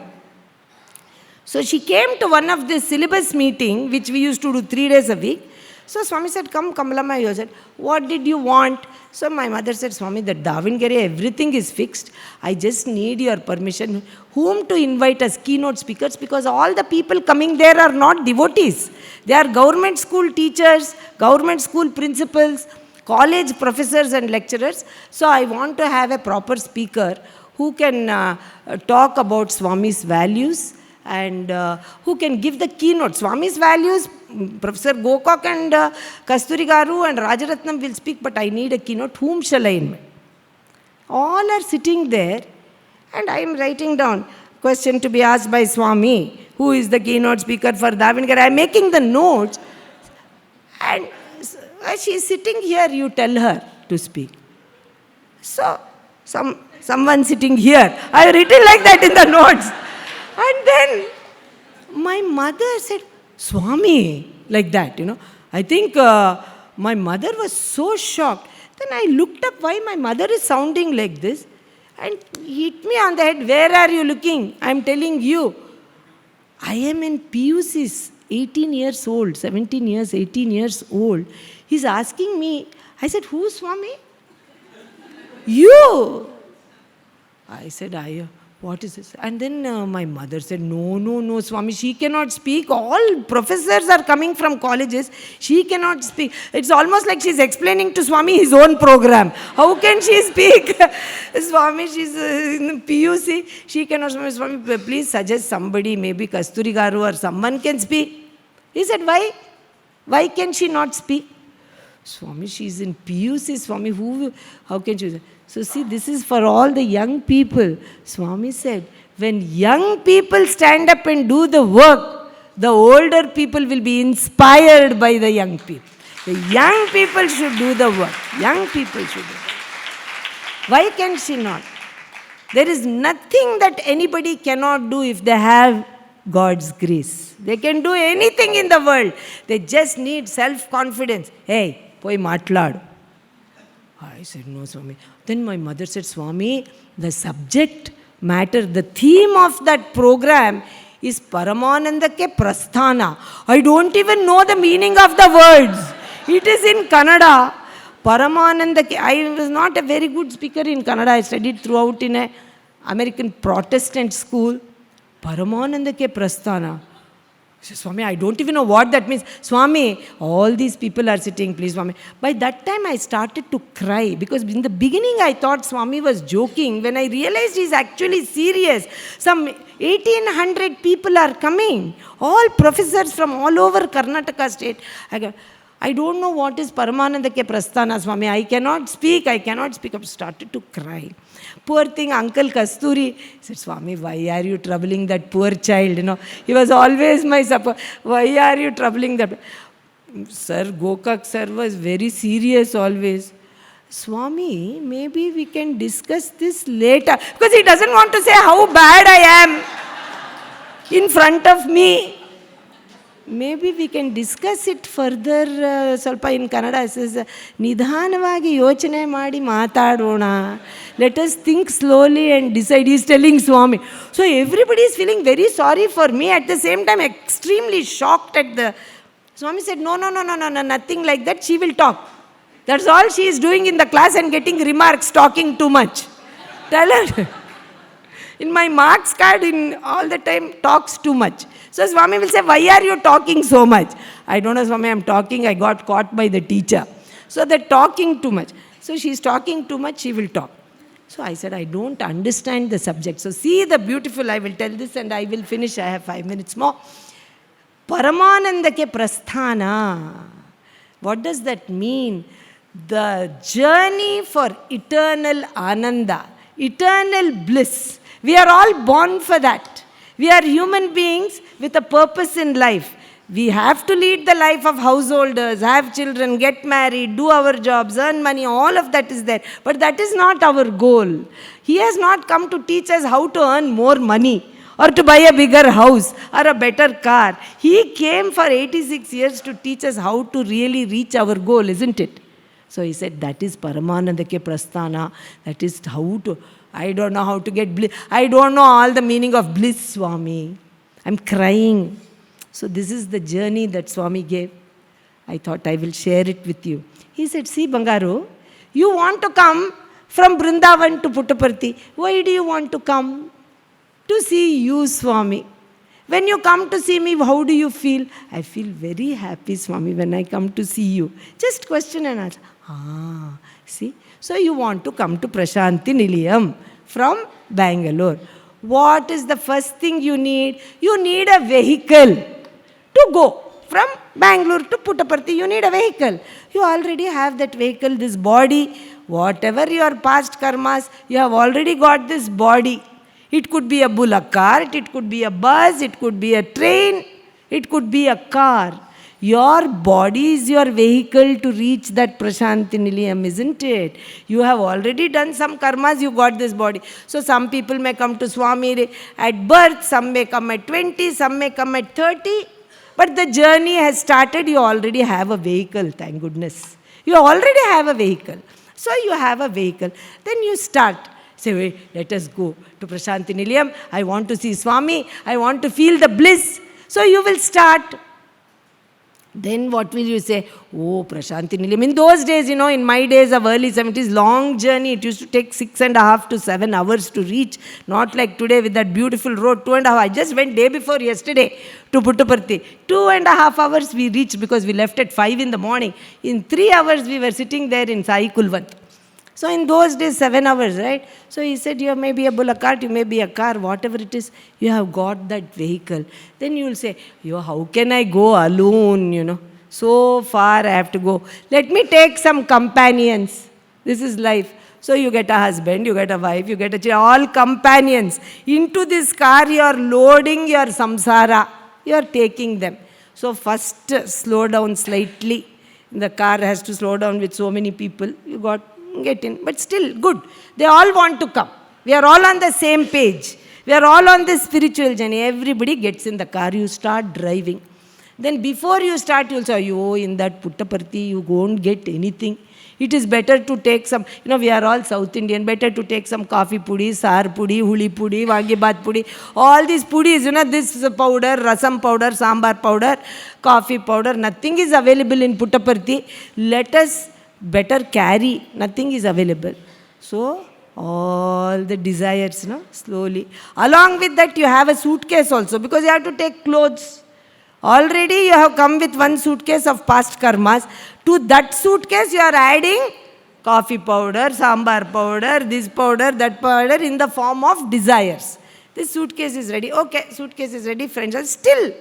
So she came to one of the syllabus meeting, which we used to do 3 days a week. So Swami said, come Kamalama. You said, what did you want? So my mother said, Swami, the Davangere, everything is fixed. I just need your permission. Whom to invite as keynote speakers? Because all the people coming there are not devotees. They are government school teachers, government school principals, college professors and lecturers. So I want to have a proper speaker who can talk about Swami's values and who can give the keynote. Swami's values, Professor Gokak and Kasturi Garu and Rajaratnam will speak, but I need a keynote. Whom shall I invite? All are sitting there and I am writing down question to be asked by Swami. Who is the keynote speaker for Davangere? I am making the notes and she is sitting here, you tell her to speak. So, someone sitting here, I have written like that in the notes. And then my mother said, Swami, like that, I think my mother was so shocked. Then I looked up why my mother is sounding like this and hit me on the head. Where are you looking? I am telling you. I am in PUC's 18 years old, 17 years, 18 years old. He's asking me. I said, who, Swami? You. I said, what is this? And then my mother said, no, Swami, she cannot speak. All professors are coming from colleges. She cannot speak. It's almost like she's explaining to Swami his own program. How can she speak? Swami, she's in PUC. She cannot speak. Swami, please suggest somebody, maybe Kasturi Garu or someone can speak. He said, why? Why can she not speak? Swami, she's in PUC. Swami, how can she? So see, this is for all the young people. Swami said, when young people stand up and do the work, the older people will be inspired by the young people. The young people should do the work. Young people should do the work. Why can she not? There is nothing that anybody cannot do if they have God's grace. They can do anything in the world. They just need self-confidence. Hey, poi matladu. I said, no, Swami. Then my mother said, Swami, the subject matter, the theme of that program is Paramanandake Prasthana. I don't even know the meaning of the words. It is in Kannada. Paramanandake. I was not a very good speaker in Kannada. I studied throughout in an American Protestant school. Paramanandake Prasthana. I said, Swami, I don't even know what that means. Swami, all these people are sitting, please, Swami. By that time, I started to cry because in the beginning, I thought Swami was joking. When I realized he's actually serious, some 1,800 people are coming, all professors from all over Karnataka state. I don't know what is Paramanandake Prasthana, Swami. I cannot speak. I started to cry. Poor thing, Uncle Kasturi said, Swami, why are you troubling that poor child? He was always my support. Why are you troubling that? Sir, Gokak sir was very serious always. Swami, maybe we can discuss this later. Because he doesn't want to say how bad I am in front of me. Maybe we can discuss it further. Salpa in Kannada says, Nidhanavagi yochane maadi matadona. Let us think slowly and decide. He is telling Swami. So everybody is feeling very sorry for me. At the same time, extremely shocked at the... Swami said, no, nothing like that. She will talk. That's all she is doing in the class and getting remarks, talking too much. Tell her. In my marks card, in all the time, talks too much. So Swami will say, why are you talking so much? I don't know, Swami, I'm talking. I got caught by the teacher. So they're talking too much. So she's talking too much, she will talk. So I said, I don't understand the subject. So see the beautiful, I will tell this and I will finish. I have 5 minutes more. Paramanandake Prasthana. What does that mean? The journey for eternal Ananda, eternal bliss. We are all born for that. We are human beings with a purpose in life. We have to lead the life of householders, have children, get married, do our jobs, earn money, all of that is there. But that is not our goal. He has not come to teach us how to earn more money or to buy a bigger house or a better car. He came for 86 years to teach us how to really reach our goal, isn't it? So he said, that is Paramanandake Prasthana. That is how to... I don't know how to get bliss. I don't know all the meaning of bliss, Swami. I'm crying. So this is the journey that Swami gave. I thought I will share it with you. He said, see Bangaru, you want to come from Brindavan to Puttaparthi. Why do you want to come? To see you, Swami. When you come to see me, how do you feel? I feel very happy, Swami, when I come to see you. Just question and answer. See? So you want to come to Prashanti Nilayam from Bangalore. What is the first thing you need? You need a vehicle to go from Bangalore to Puttaparthi. You need a vehicle. You already have that vehicle, this body. Whatever your past karmas, you have already got this body. It could be a bullock cart, it could be a bus, it could be a train, it could be a car. Your body is your vehicle to reach that Prashanti Nilayam, isn't it? You have already done some karmas, you got this body. So some people may come to Swami at birth, some may come at 20, some may come at 30. But the journey has started, you already have a vehicle, thank goodness. You already have a vehicle. So you have a vehicle. Then you start. Say, wait, let us go to Prashanti Nilayam. I want to see Swami. I want to feel the bliss. So you will start. Then what will you say? Oh, Prashanti Nilayam. In those days, in my days of early 70s, long journey. It used to take 6.5 to 7 hours to reach. Not like today with that beautiful road, 2.5. I just went day before yesterday to Puttaparthi. 2.5 hours we reached because we left at 5 in the morning. In 3 hours we were sitting there in Sai Kulwant. So in those days, 7 hours, right? So he said, you may be a bullock cart, you may be a car, whatever it is, you have got that vehicle. Then you will say, how can I go alone, So far I have to go. Let me take some companions. This is life. So you get a husband, you get a wife, you get a child, all companions. Into this car you are loading your samsara. You are taking them. So first slow down slightly. The car has to slow down with so many people. You get in. But still, good. They all want to come. We are all on the same page. We are all on this spiritual journey. Everybody gets in the car. You start driving. Then before you start, you will say, in that Puttaparthi, you won't get anything. It is better to take some, we are all South Indian, better to take some coffee pudi, sar pudi, huli pudi, vangibath pudi. All these pudis, this powder, rasam powder, sambar powder, coffee powder, nothing is available in Puttaparthi. Let us better carry, nothing is available. So, all the desires, slowly. Along with that, you have a suitcase also because you have to take clothes. Already you have come with one suitcase of past karmas. To that suitcase, you are adding coffee powder, sambar powder, this powder, that powder in the form of desires. This suitcase is ready. Okay, suitcase is ready, friends. Still,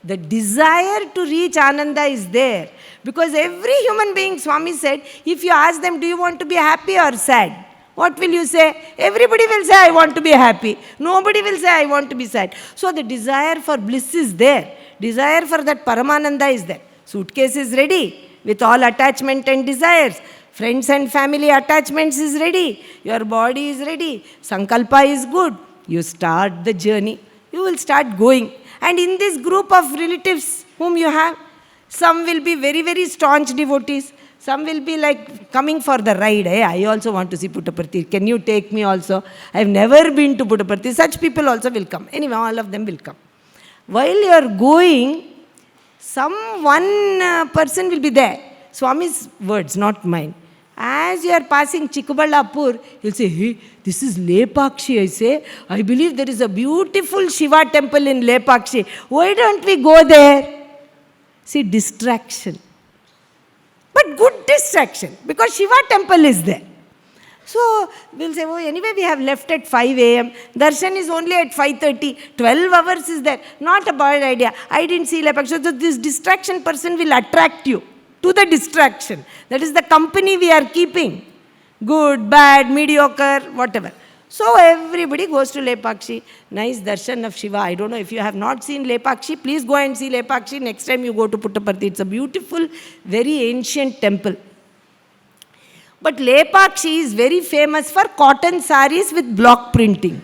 the desire to reach Ananda is there. Because every human being, Swami said, if you ask them, do you want to be happy or sad? What will you say? Everybody will say, I want to be happy. Nobody will say, I want to be sad. So the desire for bliss is there. Desire for that Paramananda is there. Suitcase is ready with all attachment and desires. Friends and family attachments is ready. Your body is ready. Sankalpa is good. You start the journey. You will start going. And in this group of relatives whom you have, some will be very, very staunch devotees. Some will be like coming for the ride. Hey, I also want to see Puttaparthi. Can you take me also? I have never been to Puttaparthi. Such people also will come. Anyway, all of them will come. While you are going, one person will be there. Swami's words, not mine. As you are passing Chikkabalapur, you'll say, hey, this is Lepakshi, I say. I believe there is a beautiful Shiva temple in Lepakshi. Why don't we go there? See, distraction. But good distraction, because Shiva temple is there. So, we'll say, anyway, we have left at 5 a.m. Darshan is only at 5:30. 12 hours is there. Not a bad idea. I didn't see Lepakshi. So, this distraction person will attract you to the distraction. That is the company we are keeping. Good, bad, mediocre, whatever. So everybody goes to Lepakshi. Nice darshan of Shiva. I don't know if you have not seen Lepakshi. Please go and see Lepakshi. Next time you go to Puttaparthi. It's a beautiful, very ancient temple. But Lepakshi is very famous for cotton saris with block printing.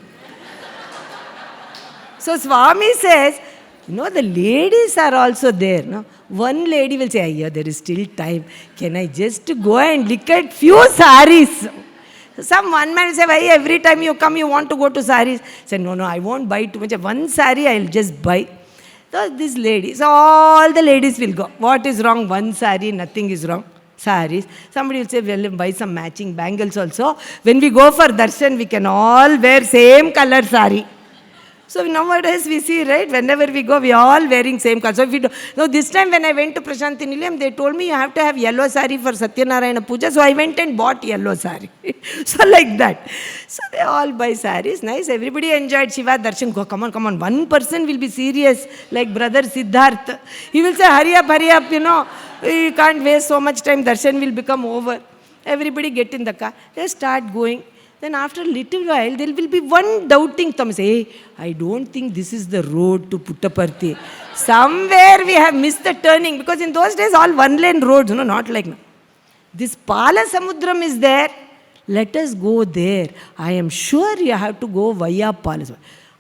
So Swami says, the ladies are also there. No? One lady will say, there is still time. Can I just go and look at few saris? One man will say, why every time you come you want to go to saris? Say, no, I won't buy too much. One sari I'll just buy. So these ladies, all the ladies will go. What is wrong? One sari, nothing is wrong. Saris. Somebody will say, well, buy some matching bangles also. When we go for darshan, we can all wear same color sari. So nowadays we see, right, whenever we go, we are all wearing same color. So if we do, no, this time when I went to Prashanti Nilayam, they told me you have to have yellow sari for Satyanarayana Puja. So I went and bought yellow sari. So like that. So they all buy saris. Nice. Everybody enjoyed Shiva Darshan. Go, come on. One person will be serious, like brother Siddharth. He will say, hurry up, you know. You can't waste so much time. Darshan will become over. Everybody get in the car. They start going. Then after a little while, there will be one doubting thumb. Say, hey, I don't think this is the road to Puttaparthi. Somewhere we have missed the turning. Because in those days, all one-lane roads, no, not like now. This Palasamudram is there. Let us go there. I am sure you have to go via Palasamudram.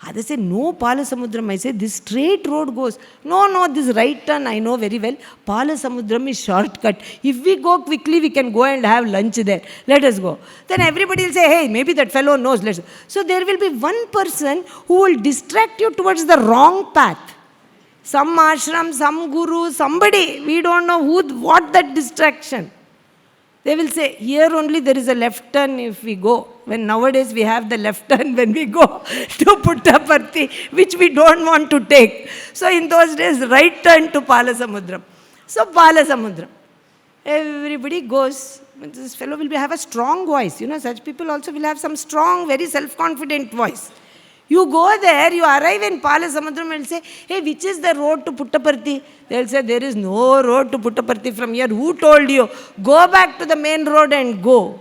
Others say, no Palasamudram. I say, this straight road goes. No, this right turn, I know very well. Palasamudram is shortcut. If we go quickly, we can go and have lunch there. Let us go. Then everybody will say, hey, maybe that fellow knows. Let's go. So there will be one person who will distract you towards the wrong path. Some ashram, some guru, somebody. We don't know what that distraction. They will say, here only there is a left turn if we go. When nowadays we have the left turn when we go to Puttaparthi, which we don't want to take. So in those days, right turn to Palasamudram. So Palasamudram. Everybody goes. This fellow will have a strong voice. You know, such people also will have some strong, very self-confident voice. You go there, you arrive in Palasamudram and say, hey, which is the road to Puttaparthi? They'll say, there is no road to Puttaparthi from here. Who told you? Go back to the main road and go.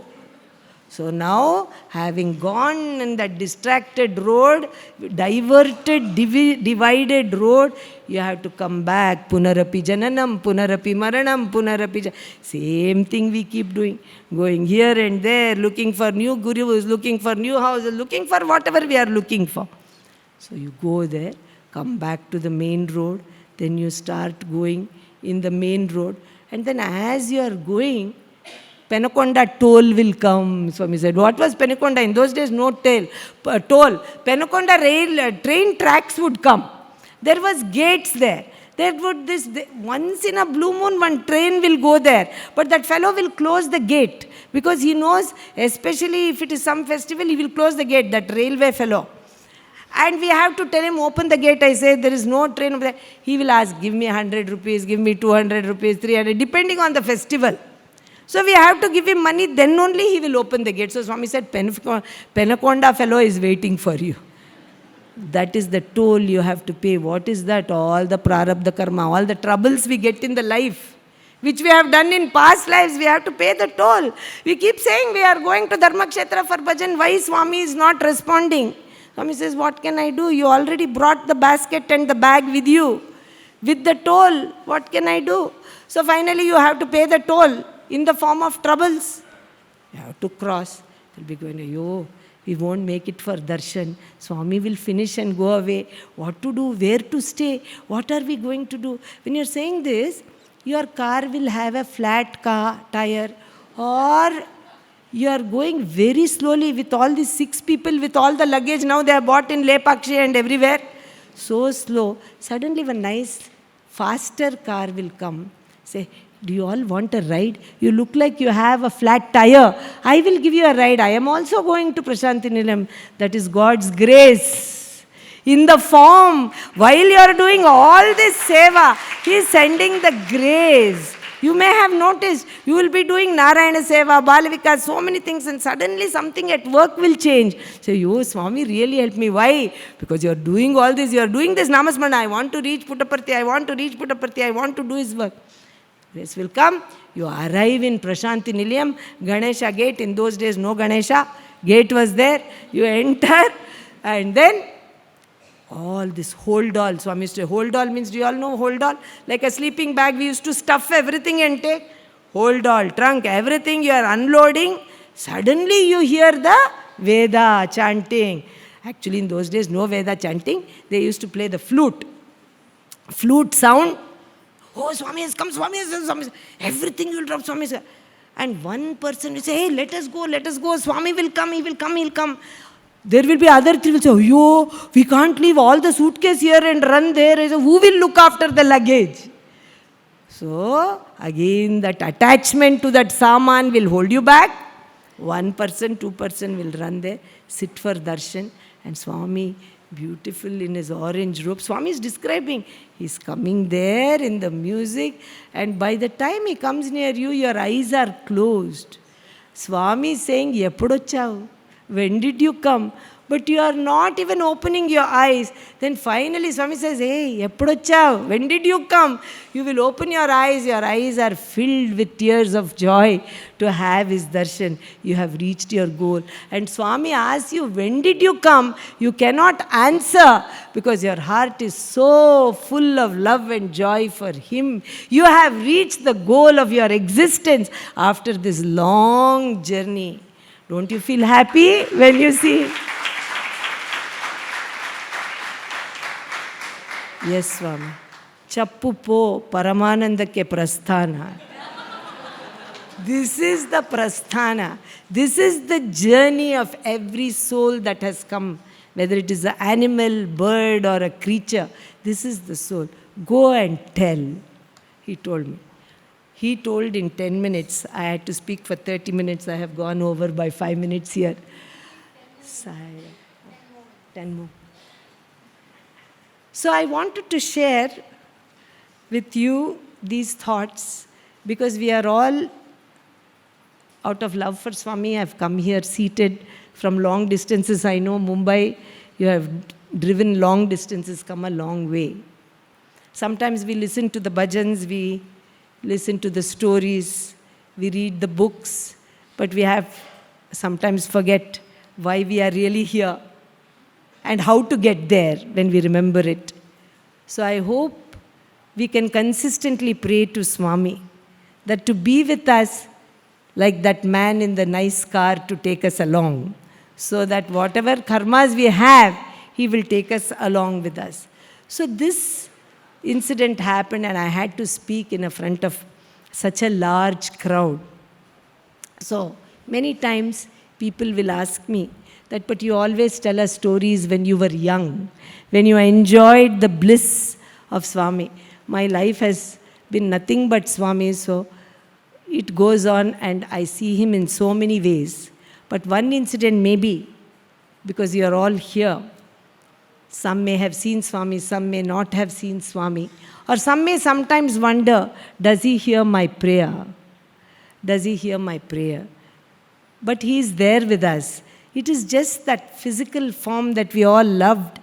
So now, having gone in that distracted road, diverted, divided road, you have to come back. Punarapi jananam, punarapi maranam, punarapi. Same thing we keep doing. Going here and there, looking for new gurus, looking for new houses, looking for whatever we are looking for. So you go there, come back to the main road, then you start going in the main road. And then as you are going, Penukonda toll will come. Swami said, what was Penukonda? In those days, no toll. Penukonda train tracks would come. There was gates there. Once in a blue moon, one train will go there. But that fellow will close the gate. Because he knows, especially if it is some festival, he will close the gate, that railway fellow. And we have to tell him, open the gate. I say, there is no train over there. He will ask, give me 100 rupees, give me 200 rupees, 300, depending on the festival. So we have to give him money, then only he will open the gate. So Swami said, Penukonda fellow is waiting for you. That is the toll you have to pay. What is that? All the prarabdha karma, all the troubles we get in the life, which we have done in past lives, we have to pay the toll. We keep saying we are going to Dharmakshetra for bhajan. Why Swami is not responding? Swami says, what can I do? You already brought the basket and the bag with you. With the toll, what can I do? So finally you have to pay the toll in the form of troubles. You have to cross. They'll be going, yo, we won't make it for darshan. Swami will finish and go away. What to do? Where to stay? What are we going to do? When you're saying this, your car will have a flat tire, or you are going very slowly with all these 6 people, with all the luggage. Now they are bought in Lepakshi and everywhere. So slow. Suddenly one nice, faster car will come. Say, do you all want a ride? You look like you have a flat tire. I will give you a ride. I am also going to Prashanti Nilayam. That is God's grace. In the form, while you are doing all this seva, He is sending the grace. You may have noticed, you will be doing Narayana Seva, Balavikas, so many things, and suddenly something at work will change. Say, yo, Swami really helped me. Why? Because you are doing all this. You are doing this Namasmana. I want to reach Puttaparthi. I want to reach Puttaparthi. I want to do His work. Grace will come. You arrive in Prashanti Nilayam, Ganesha gate. In those days, no Ganesha. Gate was there. You enter, and then all this hold all. Swami used to hold all means, do you all know hold all? Like a sleeping bag, we used to stuff everything and take. Hold all, trunk, everything you are unloading. Suddenly you hear the Veda chanting. Actually, in those days, no Veda chanting. They used to play the flute. Flute sound. Oh, Swami has come, Swami has come, Swami has come. Everything will drop, Swami has come. And one person will say, hey, let us go, Swami will come, he will come. There will be other three will say, yo, we can't leave all the suitcase here and run there. I say, who will look after the luggage? So, again, that attachment to that saman will hold you back. 1%, 2% will run there, sit for darshan, and Swami, beautiful in his orange robe. Swami is describing, he's coming there in the music, and by the time he comes near you, your eyes are closed. Swami is saying, Eppudochavu? When did you come? But you are not even opening your eyes. Then finally Swami says, hey, Eppudochavu? When did you come? You will open your eyes are filled with tears of joy to have his darshan. You have reached your goal. And Swami asks you, when did you come? You cannot answer because your heart is so full of love and joy for him. You have reached the goal of your existence after this long journey. Don't you feel happy when you see? Yes, Swami. Chappu po Paramanandake prasthana. This is the prasthana. This is the journey of every soul that has come, whether it is an animal, bird, or a creature. This is the soul. Go and tell, he told me. He told in 10 minutes. I had to speak for 30 minutes. I have gone over by 5 minutes here. 10 more. So I wanted to share with you these thoughts because we are all, out of love for Swami, have come here seated from long distances. I know Mumbai, you have driven long distances, come a long way. Sometimes we listen to the bhajans, we listen to the stories, we read the books, but we have sometimes forget why we are really here and how to get there when we remember it. So I hope we can consistently pray to Swami that to be with us like that man in the nice car to take us along, so that whatever karmas we have, he will take us along with us. So this incident happened and I had to speak in front of such a large crowd. So many times people will ask me that, but you always tell us stories when you were young, when you enjoyed the bliss of Swami. My life has been nothing but Swami, so it goes on and I see him in so many ways. But one incident maybe, because you are all here, some may have seen Swami, some may not have seen Swami, or some may sometimes wonder, does he hear my prayer? Does he hear my prayer? But he is there with us. It is just that physical form that we all loved,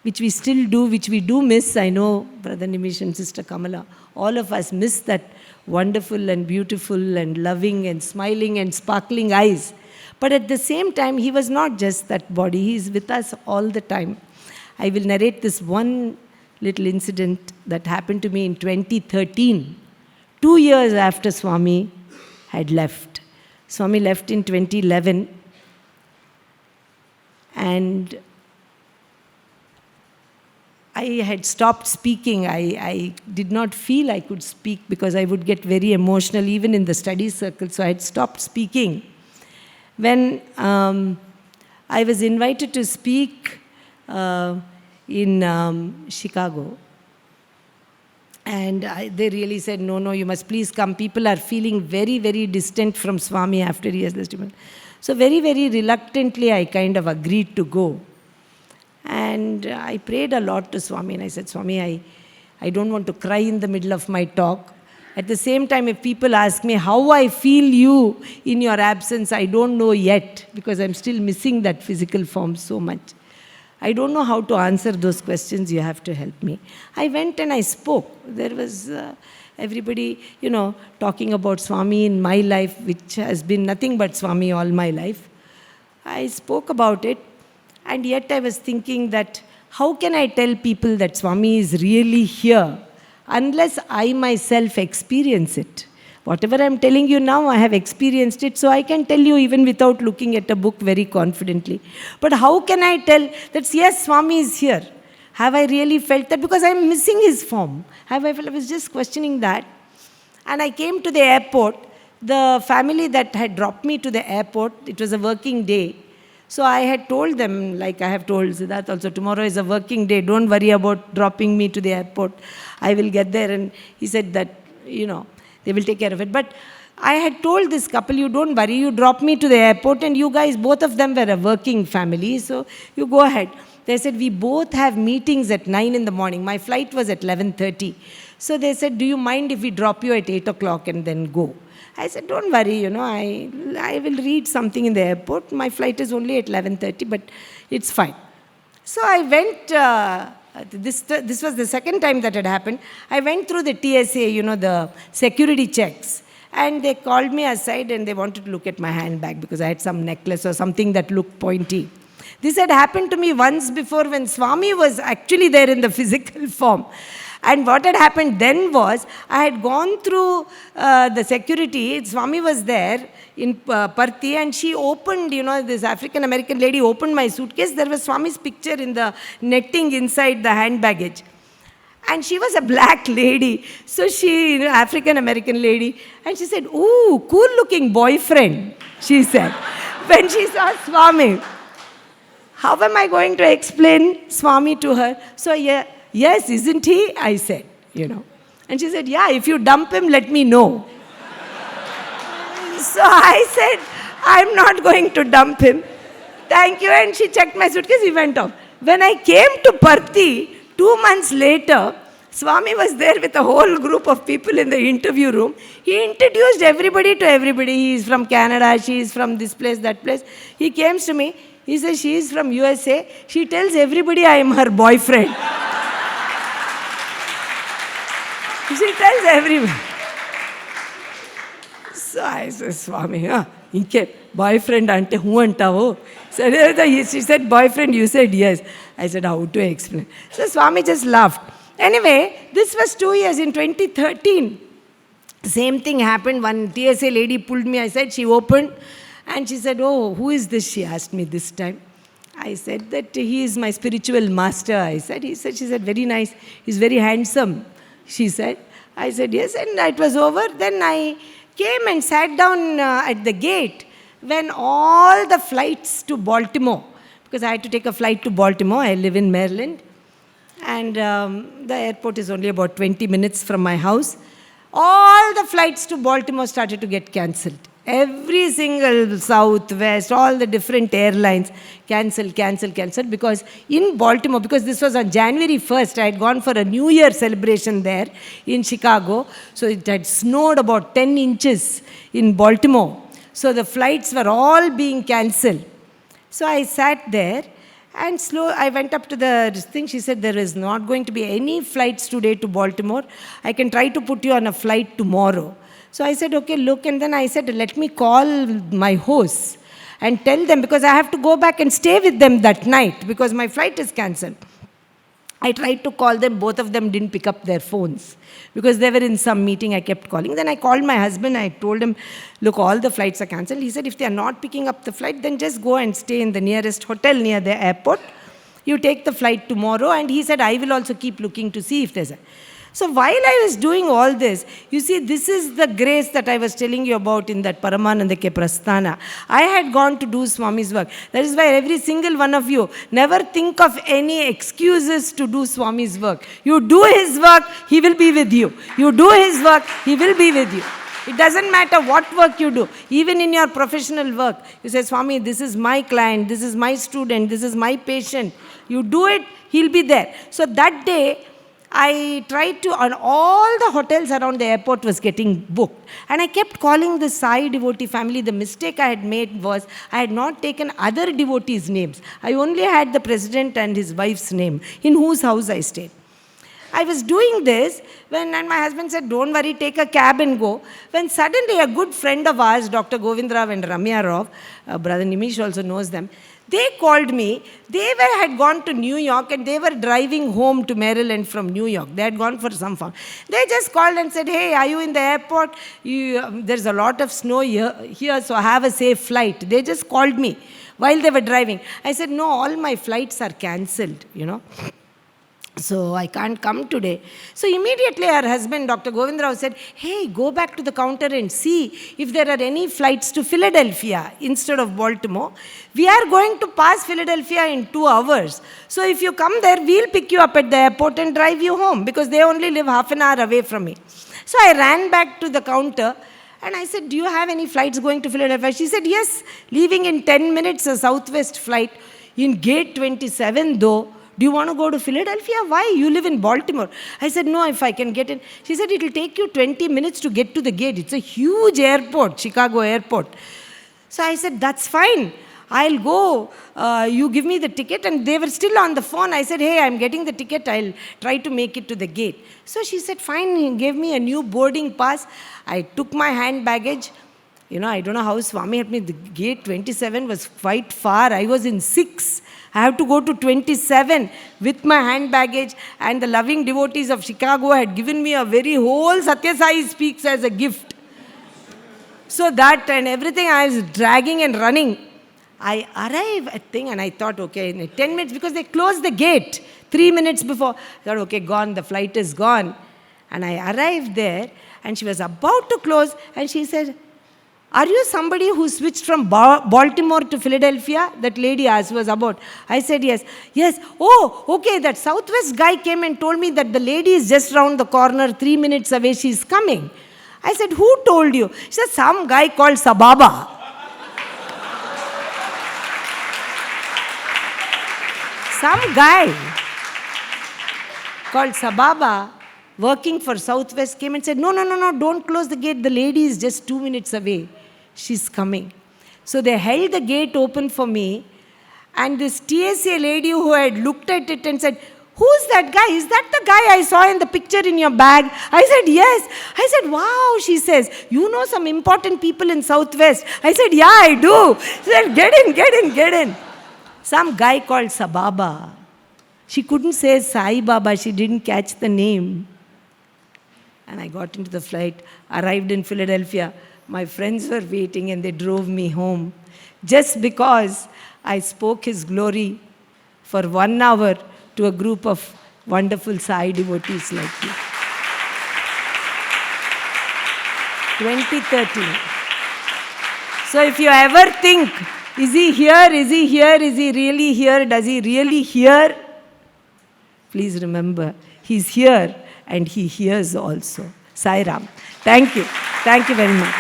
which we still do, which we do miss. I know Brother Nimish and Sister Kamala, all of us miss that wonderful and beautiful and loving and smiling and sparkling eyes. But at the same time, he was not just that body. He is with us all the time. I will narrate this one little incident that happened to me in 2013, 2 years after Swami had left. Swami left in 2011. And I had stopped speaking. I did not feel I could speak because I would get very emotional even in the study circle. So I had stopped speaking. When I was invited to speak in Chicago, and they really said, no, you must please come. People are feeling very, very distant from Swami after he has left. So very, very reluctantly, I kind of agreed to go. And I prayed a lot to Swami, and I said, Swami, I don't want to cry in the middle of my talk. At the same time, if people ask me how I feel you in your absence, I don't know yet, because I'm still missing that physical form so much. I don't know how to answer those questions. You have to help me. I went and I spoke. There was everybody, talking about Swami in my life, which has been nothing but Swami all my life. I spoke about it, and yet I was thinking that how can I tell people that Swami is really here unless I myself experience it? Whatever I'm telling you now, I have experienced it, so I can tell you even without looking at a book very confidently. But how can I tell that, yes, Swami is here? Have I really felt that? Because I'm missing his form. I was just questioning that. And I came to the airport. The family that had dropped me to the airport, it was a working day. So I had told them, like I have told Siddharth also, tomorrow is a working day. Don't worry about dropping me to the airport. I will get there. And he said that, they will take care of it. But I had told this couple, you don't worry, you drop me to the airport, and you guys, both of them were a working family, so you go ahead. They said, we both have meetings at 9 in the morning. My flight was at 11:30. So they said, do you mind if we drop you at 8 o'clock and then go? I said, don't worry, I will read something in the airport. My flight is only at 11:30, but it's fine. So I went, this was the second time that had happened. I went through the TSA, the security checks. And they called me aside and they wanted to look at my handbag because I had some necklace or something that looked pointy. This had happened to me once before when Swami was actually there in the physical form. And what had happened then was, I had gone through the security. Swami was there in Parthi, and she opened, this African-American lady opened my suitcase. There was Swami's picture in the netting inside the hand baggage. And she was a black lady. So she, African-American lady. And she said, ooh, cool-looking boyfriend, she said, when she saw Swami. How am I going to explain Swami to her? So, yes, isn't he? I said, And she said, yeah, if you dump him, let me know. So I said, I'm not going to dump him. Thank you. And she checked my suitcase, he went off. When I came to Parthi, 2 months later, Swami was there with a whole group of people in the interview room. He introduced everybody to everybody. He is from Canada, she is from this place, that place. He came to me, he says, she is from USA. She tells everybody I am her boyfriend. She tells everybody. So I said, Swami, inke boyfriend ante hu antavo? She said, boyfriend, you said yes. I said, how to explain? So Swami just laughed. Anyway, this was 2 years. In 2013, same thing happened. One TSA lady pulled me aside. She opened and she said, oh, who is this? She asked me this time. I said that he is my spiritual master. She said, very nice. He's very handsome, she said. I said, yes, and it was over. Then I came and sat down at the gate when all the flights to Baltimore, because I had to take a flight to Baltimore. I live in Maryland. And the airport is only about 20 minutes from my house. All the flights to Baltimore started to get cancelled. Every single South, West, all the different airlines cancelled, because in Baltimore, because this was on January 1st, I had gone for a New Year celebration there in Chicago. So it had snowed about 10 inches in Baltimore. So the flights were all being cancelled. So I sat there and I went up to the thing. She said, there is not going to be any flights today to Baltimore. I can try to put you on a flight tomorrow. So I said, okay, look. And then I said, let me call my hosts and tell them, because I have to go back and stay with them that night because my flight is cancelled. I tried to call them. Both of them didn't pick up their phones because they were in some meeting. I kept calling. Then I called my husband. I told him, look, all the flights are cancelled. He said, if they are not picking up the flight, then just go and stay in the nearest hotel near the airport. You take the flight tomorrow. And he said, I will also keep looking to see if there's a... So while I was doing all this, you see, this is the grace that I was telling you about in that Paramanandake Prasthana. I had gone to do Swami's work. That is why every single one of you, never think of any excuses to do Swami's work. You do his work, he will be with you. You do his work, he will be with you. It doesn't matter what work you do. Even in your professional work, you say, Swami, this is my client, this is my student, this is my patient. You do it, he'll be there. So that day, I tried to, and all the hotels around the airport was getting booked. And I kept calling the Sai devotee family. The mistake I had made was I had not taken other devotees' names. I only had the president and his wife's name, in whose house I stayed. I was doing this and my husband said, don't worry, take a cab and go. When suddenly a good friend of ours, Dr. Govind Rao and Ramya Rao, brother Nimish also knows them, they called me. They had gone to New York and they were driving home to Maryland from New York. They had gone for some fun. They just called and said, hey, are you in the airport? There's a lot of snow here, so have a safe flight. They just called me while they were driving. I said, no, all my flights are cancelled, So I can't come today. So immediately her husband, Dr. Govind Rao, said, hey, go back to the counter and see if there are any flights to Philadelphia instead of Baltimore. We are going to pass Philadelphia in 2 hours. So if you come there, we'll pick you up at the airport and drive you home, because they only live half an hour away from me. So I ran back to the counter and I said, do you have any flights going to Philadelphia? She said, yes, leaving in 10 minutes, a Southwest flight in gate 27 though. Do you want to go to Philadelphia? Why? You live in Baltimore. I said, no, if I can get in. She said, it will take you 20 minutes to get to the gate. It's a huge airport, Chicago airport. So I said, that's fine. I'll go. You give me the ticket. And they were still on the phone. I said, hey, I'm getting the ticket. I'll try to make it to the gate. So she said, fine. He gave me a new boarding pass. I took my hand baggage. You know, I don't know how Swami helped me. The gate 27 was quite far. I was in 6. I have to go to 27 with my hand baggage, and the loving devotees of Chicago had given me a very whole Satya Sai Speaks as a gift. So that and everything, I was dragging and running. I arrived at thing and I thought, okay, in 10 minutes, because they closed the gate 3 minutes before. I thought, okay, gone, the flight is gone. And I arrived there and she was about to close and she said, are you somebody who switched from Baltimore to Philadelphia? That lady asked, was about. I said, yes. Yes. Oh, okay, that Southwest guy came and told me that the lady is just round the corner, 3 minutes away, she's coming. I said, who told you? She said, some guy called Sababa. Some guy called Sababa, working for Southwest, came and said, no, don't close the gate. The lady is just 2 minutes away. She's coming. So they held the gate open for me, and this TSA lady who had looked at it and said, who's that guy? Is that the guy I saw in the picture in your bag? I said, yes. I said, wow. She says, you know some important people in Southwest? I said, yeah, I do. She said, get in. Some guy called Sababa. She couldn't say Sai Baba. She didn't catch the name. And I got into the flight, arrived in Philadelphia. My friends were waiting and they drove me home. Just because I spoke His glory for 1 hour to a group of wonderful Sai devotees like you. 2013. So if you ever think, is he here? Is he here? Is he really here? Does he really hear? Please remember, he's here and he hears also. Sai Ram. Thank you. Thank you very much.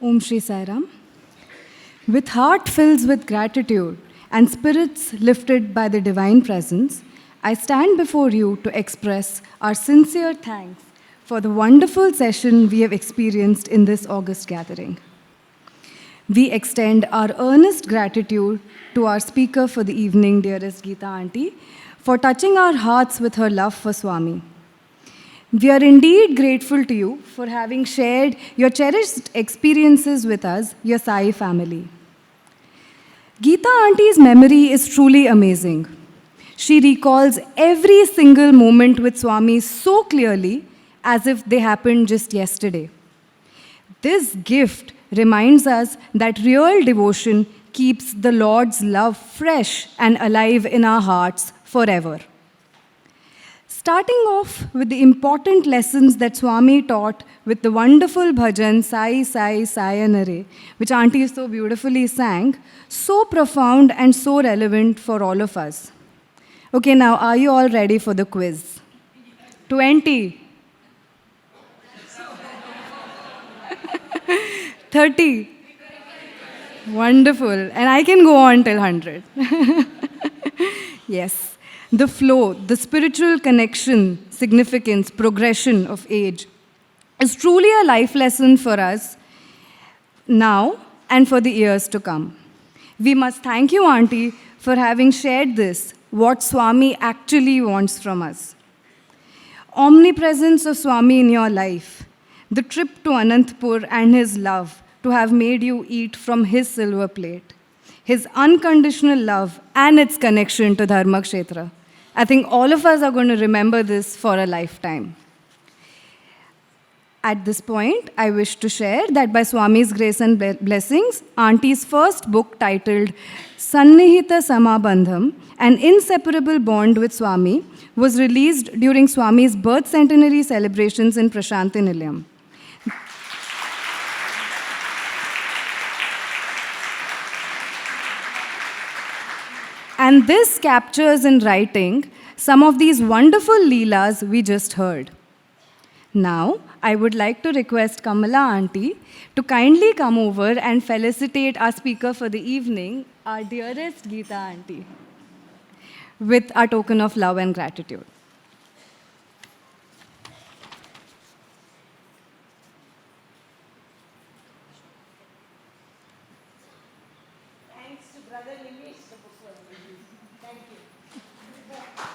Om Shri Sai Ram. With heart filled with gratitude and spirits lifted by the divine presence, I stand before you to express our sincere thanks for the wonderful session we have experienced in this August gathering. We extend our earnest gratitude to our speaker for the evening, dearest Geeta Auntie, for touching our hearts with her love for Swami. We are indeed grateful to you for having shared your cherished experiences with us, your Sai family. Geeta Auntie's memory is truly amazing. She recalls every single moment with Swami so clearly as if they happened just yesterday. This gift reminds us that real devotion keeps the Lord's love fresh and alive in our hearts forever. Starting off with the important lessons that Swami taught with the wonderful bhajan Sai Sai Sayanare, which Auntie so beautifully sang, so profound and so relevant for all of us. Okay, now are you all ready for the quiz? 20. 30. Wonderful. And I can go on till 100. Yes. The flow, the spiritual connection, significance, progression of age is truly a life lesson for us now and for the years to come. We must thank you, Auntie, for having shared this, what Swami actually wants from us. Omnipresence of Swami in your life, the trip to Anantapur and his love to have made you eat from his silver plate, his unconditional love and its connection to Dharmakshetra. I think all of us are going to remember this for a lifetime. At this point, I wish to share that by Swami's grace and blessings, Auntie's first book titled Sannihita Samabandham, An Inseparable Bond with Swami, was released during Swami's birth centenary celebrations in Prashanti Nilayam. And this captures in writing some of these wonderful leelas we just heard. Now, I would like to request Kamala Auntie to kindly come over and felicitate our speaker for the evening, our dearest Geeta Auntie, with a token of love and gratitude. Thanks to Brother Nimesh, the book was released. Thank you.